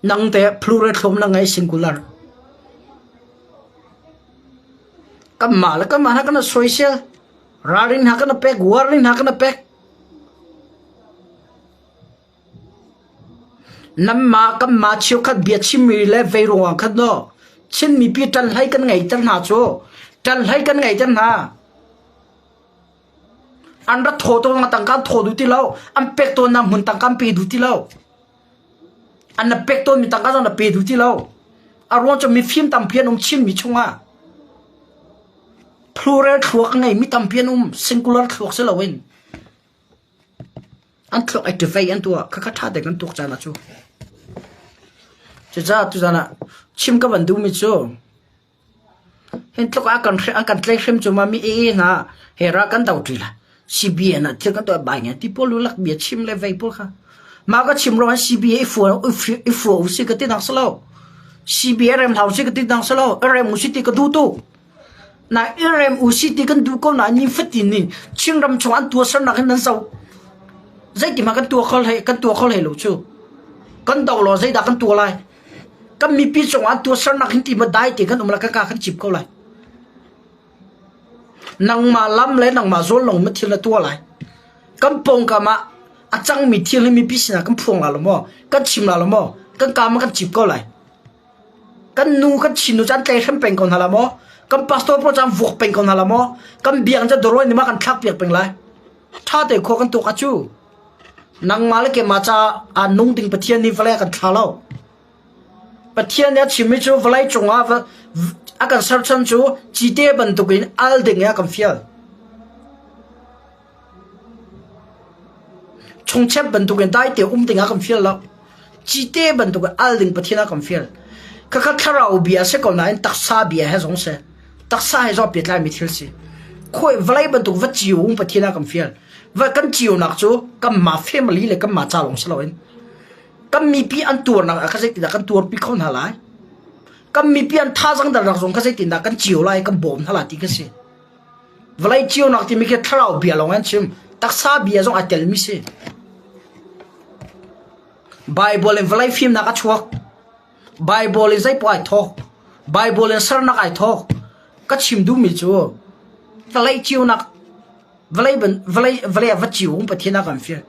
nang te plural thlom na ngai singular kamala kana social rarin hakana pek warning hakana pek namma kamma chiu khat bia chimi le veiro khat no chin mi pi tan hai kan ngai tan na cho tan hai kan ngai tan na anda thoto ng tangkan thodu ti law am pek to nam hun tangkan pe du ti law an pek to mi tangkan na pe du ti law arwan cho mi film tam pian chim mi chunga plural ทวกไงมีตำเพียนsingular ทวกเสละเว้นอันทวก activate อันตัวข้าท่าแต่กันตกใจนะจูจะตุจานะชิมกับวันดูมิจูเห็นตัวอาการเคลมจูมามีนะเฮรากันดาวตีละซีบีนะเที่ยวกันตัวใบเงี้ยที่พอรู้ลักเบียชิมเลยไว้พวกค่ะมาก็ชิมร้อนซีบีฟัวสิกติดังสลาวซีบีเรมเฮาสิกติดังสลาวเรมอุสิติก็ดูตู้นะเรมอุสิติกันดูก็น่ะนี่ฟัดนี่ชิงรำชวนตัวสนักนั้นเศร้าใจที่มากันตัวเขาเลยลูกชูกันดาวรอใจดักกันตัวอะไรก็มีปีชงอันตัวสนักหินที่มาได้ที่กันละกันจิบเขาเลยนางมาล้ำเลยนางมาโซนลงมาทีละตัวอะไรกันปงกันมาอาจังมีทีละมีปีชนะกันพวงละมั้งกันชิมละมั้งกันกามากันจิบเขาเลยกันนูกันชินูจันเตะฉันเป็นคนละมั้งกันพาสตอร์โปรจันฟุกเป็นคนละมั้งกันเบียงจะโดนนี่มากันทักเบียงเป็นไรถ้าแต่ขอกันตัวกัจูนางมาเลยเก็บมาจากนุ่งดิ่งประเทศนี้เวลากันท้าเราประเทศนี้ชิมิจูเวลาจงอากันสับชันจูจีเดบันตุกินอัลดิ่งกันฟิลชงเช็บบันตุกินได้เดี๋ยวดิ่งกันฟิลแล้วจีเดบันตุกินอัลดิ่งประเทศกันฟิลก็ถ้าเราเบียเสกคนนั้นตักซาเบียให้สงสัยตักซาให้เราเปลี่ยนอะไรไม่ทิ้งสิคุยเวลาบันตุกินว่าจิวประเทศกันฟิลว่ากันจิวนักจูกันมาเฟมิลี่เลยกันมาจ้าลงสลายกันมีพี่อันตัวนักก็จะติดกันตัวพี่คนหาไรกันมีพี่อันท่าจังแต่นักสงก็จะติดกันจิวไล่กันบ่มหาไรที่ก็สิเวลาจิวนักที่มีแค่ถ้าเราเบียลงงั้นชิมตักซาเบียจงอัดเตลมิสิไบเบิลเวลาฟิล์มนักชัวไบเบิลใจปล่อยทอกไบเบิลสารนักไอทอกก็ชิมดูมิจูเวลาจิวนักเวลาวัดจิวประเทศนักกันฟิล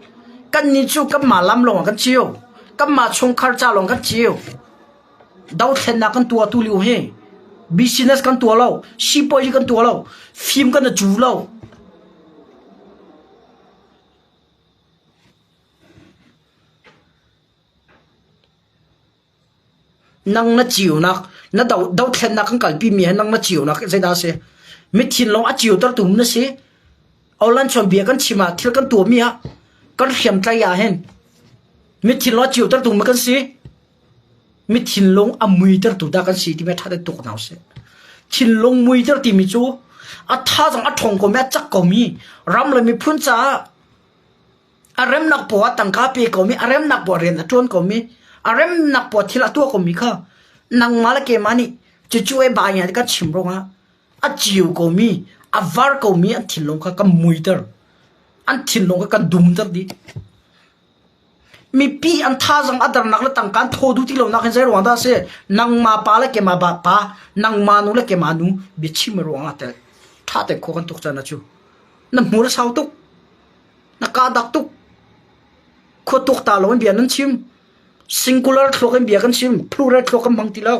กันนี่จูกันมาล้ำลงกันจิวกันมาชงคาร์จ้าลงกันจิวดาวเทนนักกันตัวตุลิวเฮบิสเนสกันตัวเราชีพอยกันตัวเราฟิล์มกันจูเรานังนัดจิวนักนัดดาวเทนนักกันกัลปีมีนังนัดจิวนักใจดาเสไม่ทิ้งลงอัดจิวตัวตุ่มนั่นสิเอาลันชนเบียกันชิมาที่กันตัวมีฮะกันเขียมใจยาเห็นมิถินล้อจิวตั้งตุ่มมากันสิมิถินลงอามุยตั้งตุ่มได้กันสิที่แม่ท่าได้ตกหนาวเสียถินลงมุยตั้งตีมิจูอัฐาจังอัฐงก็แม่จักก็มีรำเลยมีพุ่นจ้าอารมณ์นักปวดตั้งกาปีก็มีอารมณ์นักปวดเรียนตัวก็มีอารมณ์นักปวดที่ละตัวก็มีค่ะนางมาละเกมานี่จะช่วยบายอย่างที่กันชิมลงฮะอัดจิวก็มีอาวาร์ก็มีอันถินลงก็กันมุยตั้งอันถินลงก็กันดุมตั้งดิมีปีอันท่าจังอัดนักละตั้งการโทดูที่เรานักเห็นใจรวงได้เสียนางมาปาละเกมาปานางมานุละเกมานุบิชิมรวงแต่ท่าแต่โคกันตกใจนะจูนั่นหัวละเสาตุกนักการดักตุกโคตุกตาลงเบียนั้นชิม singular ทวกันเบียกันชิม plural ทวกันบางทีแล้ว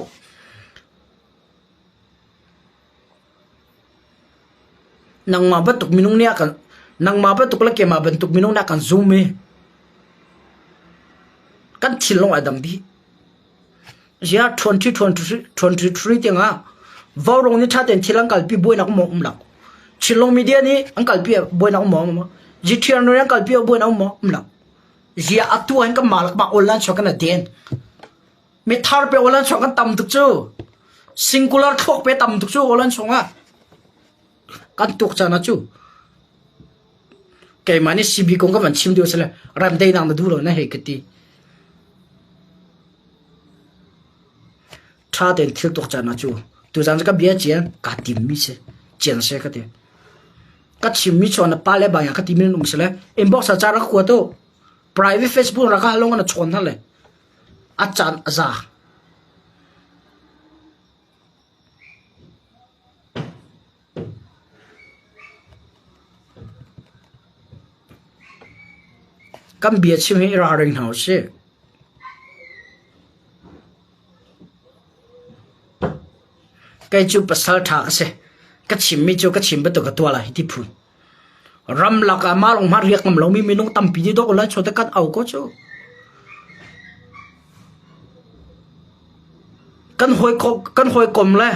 นางมาบัตุกมินุงเนี่ยกันนางมาบัตุกละเกมาบัตุกมินุงเนี่ยกันซูมกันทิลงอดังดีเจ้า2023จังอ่ะวอลงนี่ถ้าเดินทิลังกัลปีบวยนักหมอมหลักทิลงมีเดียนี่อังกัลปีบวยนักหมอมจิตเทียนนี่อังกัลปีบวยนักหมอมหลักเจ้าอัตัวเห็นกับมาลักมาออนไลน์ชกันเดินไม่ทาร์ไปออนไลน์ชกันต่ำตุกจูsingular ทอกไปต่ำตุกจูออนไลน์ชงอ่ะกันตุกจานะจูแกมันนี่ซีบีกงก็มันชิมดูสิเลยรันได้นางมาดูเลยนะเฮกตีถ้าเดินทิลตุกจานะจูตัวจันก็เบียเจียนกัดติมมิเสเจียนเสก็เดียกัดชิมมิชวนปาเลบางอย่างกัดติมนุ่มสิเลยอินบ็อกซ์อาจารย์ขวดโต private Facebook รักลงกันชนนั่นเลยอาจารย์อากันเบียชิมให้ราเริงหาวเช่ไก่จูปัสสาวะทักเสกัดชิมไม่จูกัดชิมไปตัวกับตัวอะไรที่พูดรำลักมาลงมาเรียกมันเรามีนุ่งตั้มปีนี้ดอกอะไรชดแต่กันเอาก็จูกันหอยกลมเลย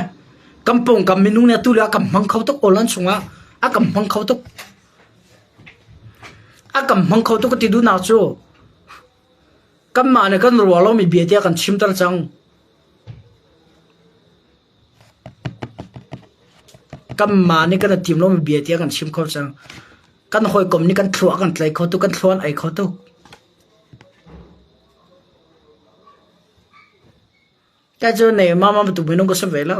kampong kam minung ne tu la kam mang khau tok olan sunga a kam mang khau tok ti du na chu kam ma ne kan ro lo mi bia tia kan chim tar chang kam ma ne kan tim lo mi bia tia kan chim khau chang kan hoi kom ni kan thua kan tlai khau tu kan thluan ai khau tu ta chu ne mama tu minung ko sa vela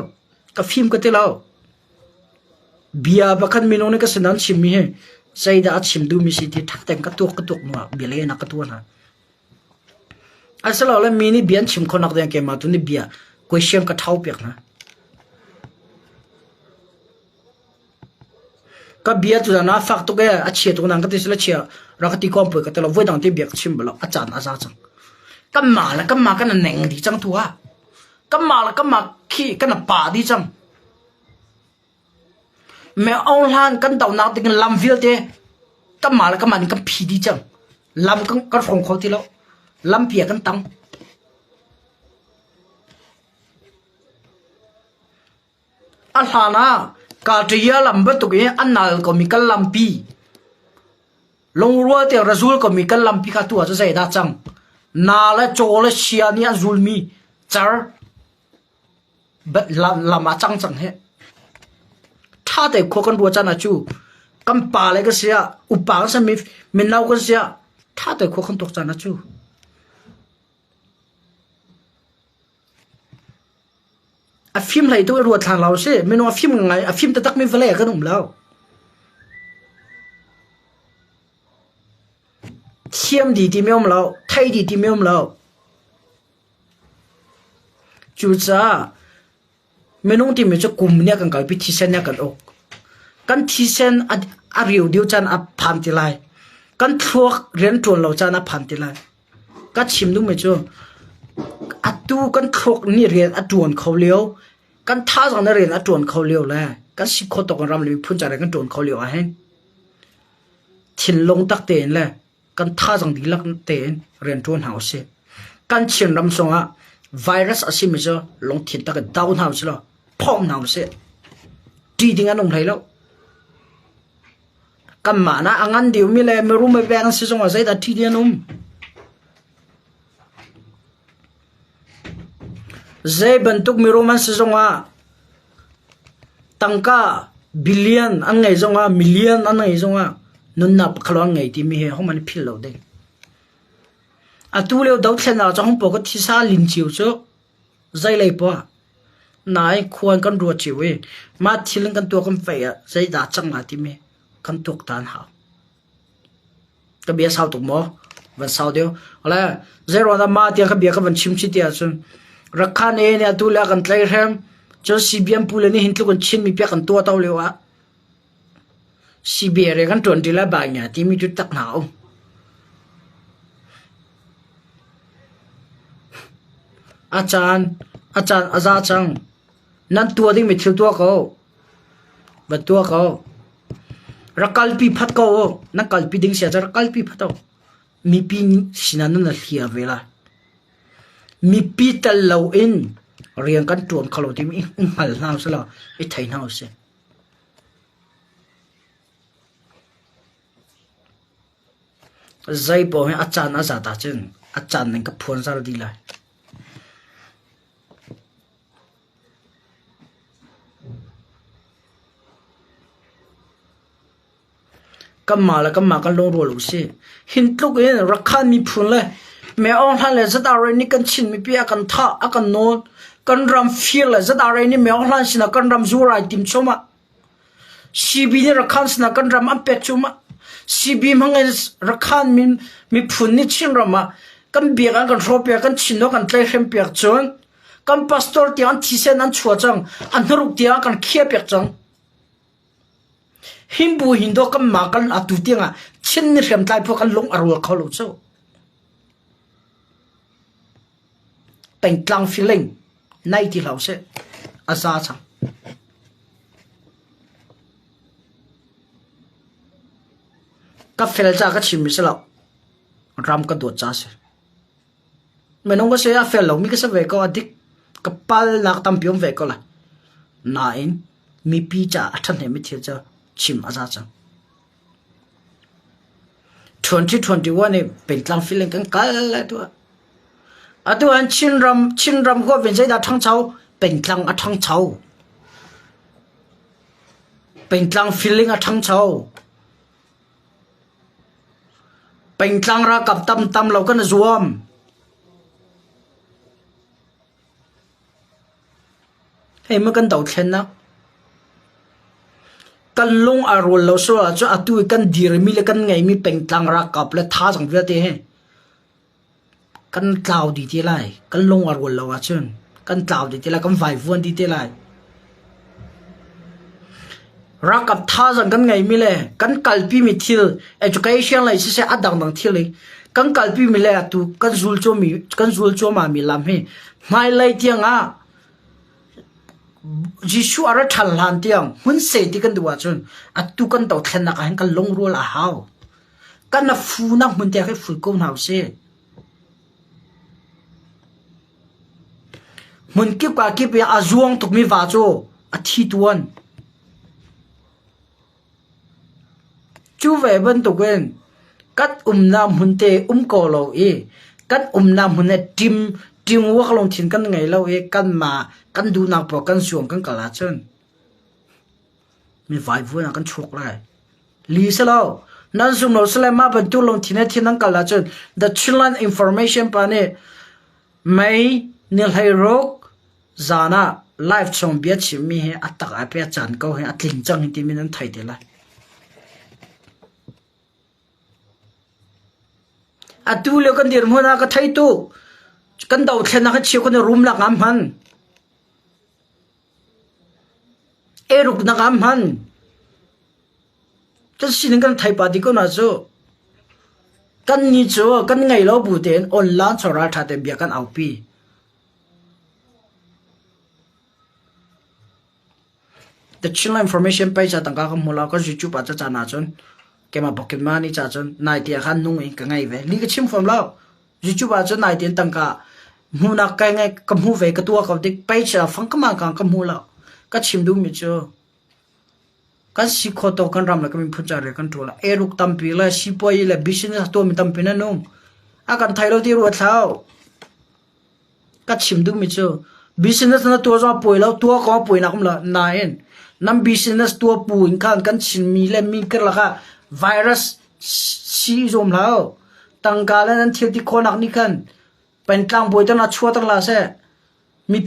ka phim ko te lao bia ba khan minung ne ka sanan chim mi he sai da chim du mi si ti thak teng ka tuk ma bile na ka tu na asala la mini bian chim khonak de ke ma tu ni bia question ka thau pek na ka bia tu na fak to ke a che tu nang ka ti sala che ra ka ti kom pu ka te lo voi dang ti bia chim blo a chan a sa chang ka ma ka na neng di chang tu a ka ma khi ka na pa di chang me online kan dau na ting lam vil te ka ma ni ka phi di chang lam ka phong kho ti lo lam pia kan tang alhana ka tiya lam ba tu ge anal ko mi kal lam pi long ruwa te razul ko mi kal lam pi ka tu a sai da chang na la cho la sia ni azul mi char but lama chang he tha de ko kan ruwa chana chu kam pa le ka sia upang sa mi nau ko sia tha de ko kan tok chana chu a phim lai tu ruwa thang lao se meno a phim ngai a phim ta tak mi vale ka num lao thiam di ti meom lao thai di ti meom lao chu cha menung ti me cho kum ne kan kal pi thi sen ne kan ok kan thi sen a riu diu chan a phan ti lai kan thuak ren ton lo chan a phan ti lai ka chim du me cho atu kan thok ni rian atuan khawleo kan tha jang na rian atuan khawleo la kan si kho to kan ram le phun cha ra kan ton khawleo a hen thin long tak ten la kan tha jang di lak ten rian ton haw se kan chin ram songa virus asim jo long thin tak down haw se lo phom naw se ti ding anong lai lo kan ma na angan diu mi le me ru me bang se songa sai da ti dianum zai bentuk miroman sezonga tangka billion an ngai zonga million an ngai zonga nunna khalwang ngai ti mi he homan phil lo de atu le dau thena chang po ko thisa lin chiu cho zai lai po nai khuan kan ro chiwe ma thilin kan to kam fe ya zai da chang ma ti mi kan tok tan ha ka bia sao tok mo van sao deu ala zero da ma ti ka bia ka van chim chi ti a chun rakhan e ne atu la kan tlai hem cho cbm pule ni hintlu kon chin mi pya kan to taw lewa cbr kan 20 la ba nya ti mi tu tak nau achan aza chang nan tua ding mi thil tua ko ba tua ko rakal pi phat ko na kal pi ding sia rakal pi phato mi pi sinan na hia vela mi pi tal lo in riang kan tuan khalo ti mi hal naw sala I thai naw se zai po he achan aza ta chen achan ning ka phon sar di lai kamala kan long ro lo se hin tluk in rakhan mi phun le me on han le zata re ni kan chin mi pia kan tha akan non kan ram feel le zata re ni me on han sina kan ram zura tim choma sibi ni rakhan sina kan ram am pe chuma sibi mangai rakhan mi phun ni chin rama kan bia kan ro pia kan chin no kan tlai hem pia chon kan pastor ti an thi sen an chua chang an ruk ti kan khia pia chang himbu hindo kan ma kan atu tinga chin ni rem tlai pho kan long arul kholo cho pen tlang feeling nai ti lau se asa chang ka fel cha ka chim mi se lo ram ka do cha se menong ko se a fel lo mi ka se ve ko adik ka pal nak tam piom ve ko la nain mi pi cha athan he mi thil cha chim aza cha 2021 ni pentlang feeling kan kal la tu atu an chinram ko ven sai da thang chau pentlang a thang chau pentlang feeling a thang chau pentlang ra kap tam lo kan zuam hey ma kan dau thlen na kan long arol lo so a chu atu kan dir mi le kan ngai mi pentlang ra kap le tha jang via te he kan tlau di ti lai kan long arol lo a chun kan tlau di ti lai kan vai vuan di ti lai ra kap tha jang kan ngai mi le kan kalpi mi thil education lai se adang dang thil le kan kalpi mi le atu kan zul cho ma mi lam he mai lai tianga Jishu ara thalhan tiang hun se ti kan duwa chun atu kan tau thlen na kan long rol a haw kan na fu na mun te ke ful ko naw se mun ki ka ki pe azuang tuk mi wa cho a thi tuan chu ve ban to gen kat na mun te ko lo e kat na mun ne tim wak long thin kan ngai lo e kan du nak po kan suang kan kala chen mi vai vu na kan chuk lai li se lo nan sum no sele ma ban tu long thin an kala chen the children information pa ne mai nil hai rok zana live chong bia chi mi he atak a pe chan ko he atling chang ti min an thai de la atu le kan dir mo na ka thai tu kan dau thlen na ka chiu kan room la ngam han eruk na ngam han ta sin kan thai pa di ko na zo kan ni cho kan ngai lo bu ten online chora tha te bia kan au pi the children information page atang ka mula ko youtube acha cha na chon kema pocket money cha chon nai tia khan nung in ka ngai ve li ka chim form lao youtube acha nai ten tang ka muna ka ngai ka mu ve ka tua ka dik page phang ka ma ka mu la ka chim du mi cho kan si kho to kan ram la ka mi phu cha re kan to la eruk tam pi la si poi la business to mi tam pi na no a kan thai lo ti ru thao ka chim du mi cho business na to za poi lo to ko poi na kum la na en nam business to pu in kan chin mi le mi ker la ka virus si zom lao tang ka la nan thil ti kho nak ni kan pen tlang boi ta na chua tang la se mi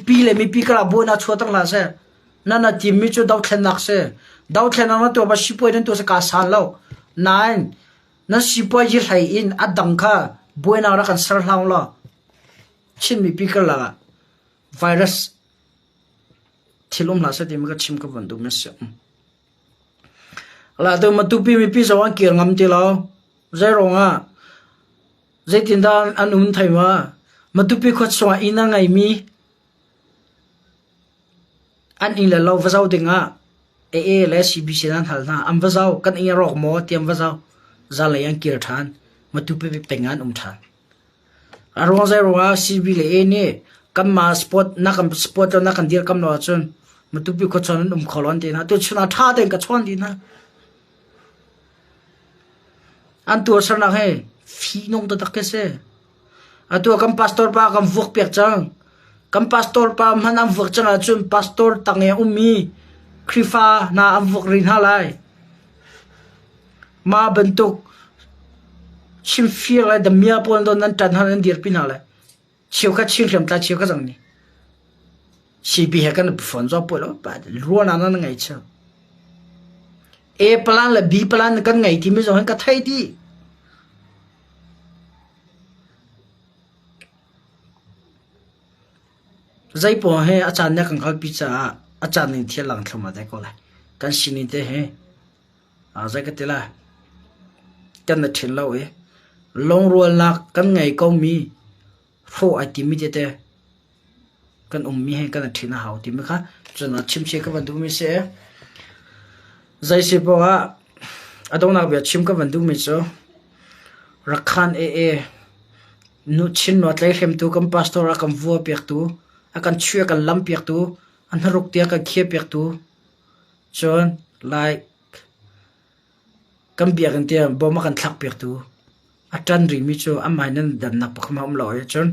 pi ka boi na chua tang la se na ti mi chu dau thlen nak se dau thlen na to ba si poi den to se ka san lo nine na si poi ji hai in adang kha boi na ra kan sar hlaung lo chin mi pi ka la virus thilum la se ti mi ka chim ka ban du me se la to ma tu pi mi pi so wan kir ngam ti lo zero nga zaitin dan anum thai ma tu pi khot so ina ngai mi an in la lo va zau dinga e le si bi sinan hal na am va zau kan in rok mo tiam va zau za le yang kir than ma tu pi pengan than arong zero wa si bi le e ni kam ma spot na kan dir kam no chun ma tu pi khot chon kholon ti na tu chuna tha den ka chon di na an tu sar na he fi nong ta ke se atu kam pastor pa kam vok pek chang kam pastor pa manam vok chang a chun pastor tange umi krifa na am vok rin halai ma bentuk chim fi la da mia pon don nan tan han dir pin halai chiu ka chim hlem ta chiu ka jang ni si bi he kan phone zo po lo pa ro na na ngai cha a plan la b plan kan ngai ti mi zo han ka thai di zai po he achan na kan khal pi cha achan ni thia lang thama da ko la kan sini te he a zai ka te la kan na thin lo e long ro la kan ngai ko mi fo a ti mi te kan mi he kan thin na hau ti mi kha chuna chim che ka ban du mi se zai se po ha adong na bia chim ka ban du mi cho rakhan e nu chin no tlai hem tu kam pastor kam vo pek tu akan chue kan lam pek tu an haruk tia ka khia pek tu chon like kam biak an tia bo ma kan thak pek tu atan ri mi chu amai nan dan nak pakma loi chon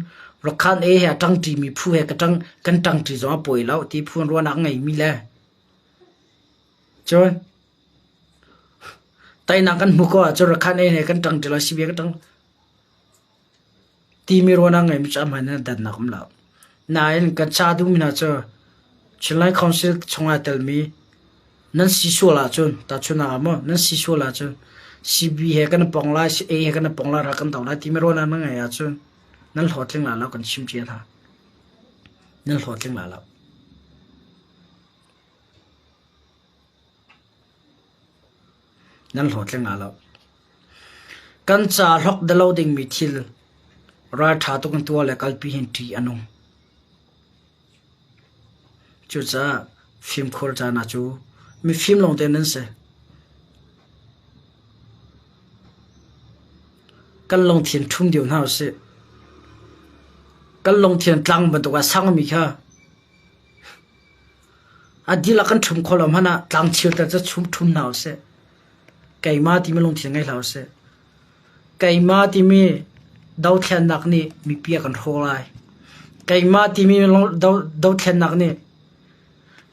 rokhan e ha tang ti mi phu he ka tang kan tang ti zo poi lau ti phun ro nak ngai mi le chon tai na kan mu ko chu rokhan e he kan tang ti la si be ka tang ti mi ro nak ngai mi cha mai nan dan nak lau na en ka cha du mi na chu chlai council chonga tel mi nan si so la chon ta chuna mo nan si so la chon CB he kan pongla A he kan pongla ra kan taw la ti mi ro na ngai ya chon nan hotling la kan chim che tha nan hotling la nan hotling la kan cha lok da loading mi thil ra tha to kan tu le kal pi hin ti anu chu cha film khol cha na chu mi film long ten nan se kan long thien thum diu na se kan long thien tlang ba to ka sang mi kha adila kan thum kholom hana tlang chiu ta cha chum thum na se kai ma ti mi long thien ngai lau se kai ma ti mi dau thlen nak ni mi pia kan holai kai ma ti mi dau thlen nak ni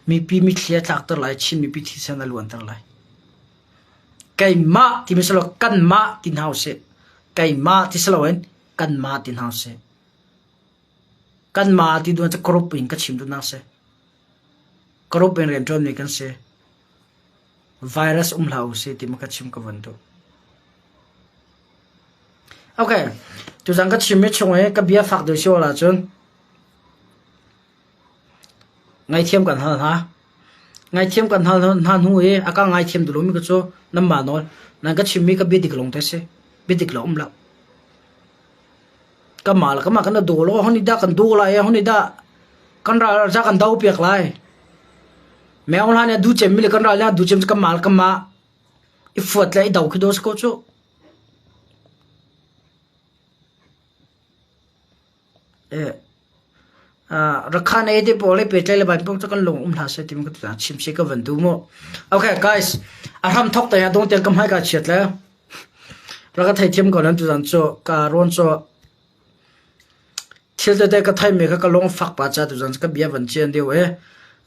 mi pi mi thlia tlak tar lai chin mi pi thi san alwan tar lai kai ma ti mi salo kan ma tin hau se kai ma ti salo en kan ma tin hau se kan ma ti du cha korop in ka chim du na se korop en ren ton ni kan se virus lau se ti ma ka chim ka van do okay tu jang ka chim me chong e ka bia fak de sho la chon ngai thiam kan ha ngai thiam kan ha hu e aka ngai thiam du lo mi ka cho nam ma no nan ka chim mi ka bi dik long te se bi dik lo la ka ma la ka ma kan do lo honi da kan do la ya honi da kan ra ja kan dau pek lai me on ha ne du chem mi le kan ra la du chem ka mal ka ma I fot la I dau ki dos ko cho rakhan e de pole petle le ban pok chakan long la se tim ka chim se ka van du mo okay guys aram thok ta ya dong tel kam hai ka chet la raga thai thiam ko nan tu jan cho ka ron cho thil de ka thai me ka long fak pa cha tu jan ka bia van chen de we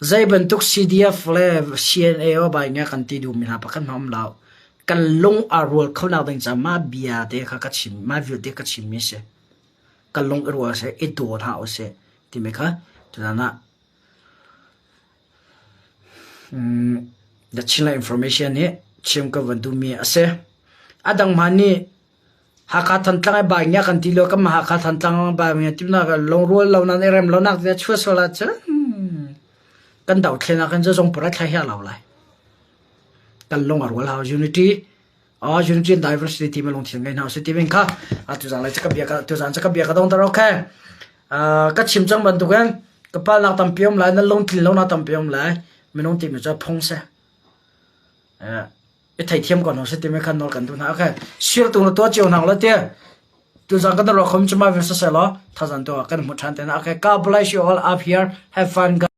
zai ban tuk CDF le CNA o ba nya kan ti du mi ha pa kan ham lao kan long a rol khona ding cha ma bia de ka chim ma view de ka chim mi se kan long ro se e do tha o se ti me kha tu na the chila information ni chim ka van du mi ase adang mani haka than tlang ba nya kan ti lo ka ma haka than tlang ba mi ti na ka long rol lo na rem lo nak de chua so la cha kan dau thena kan jo jong pra thai ha lo lai kan long ar wala unity unity and diversity ti me long thing ngai na se ti ben kha a tu jang lai cha ka bia ka tu jang cha ka bia ka dong ta ro kha ka chim chang ban tu kan ka pa nak tam piom lai na long thil lo na tam piom lai me nong ti me cha phong se e thai thiam kon ho se ti me khan nol kan tu na kha shir tu no to chiu nang la te tu jang ka ro khom chama versa se lo tha jan to kan mu than te na kha ka bless you all up here have fun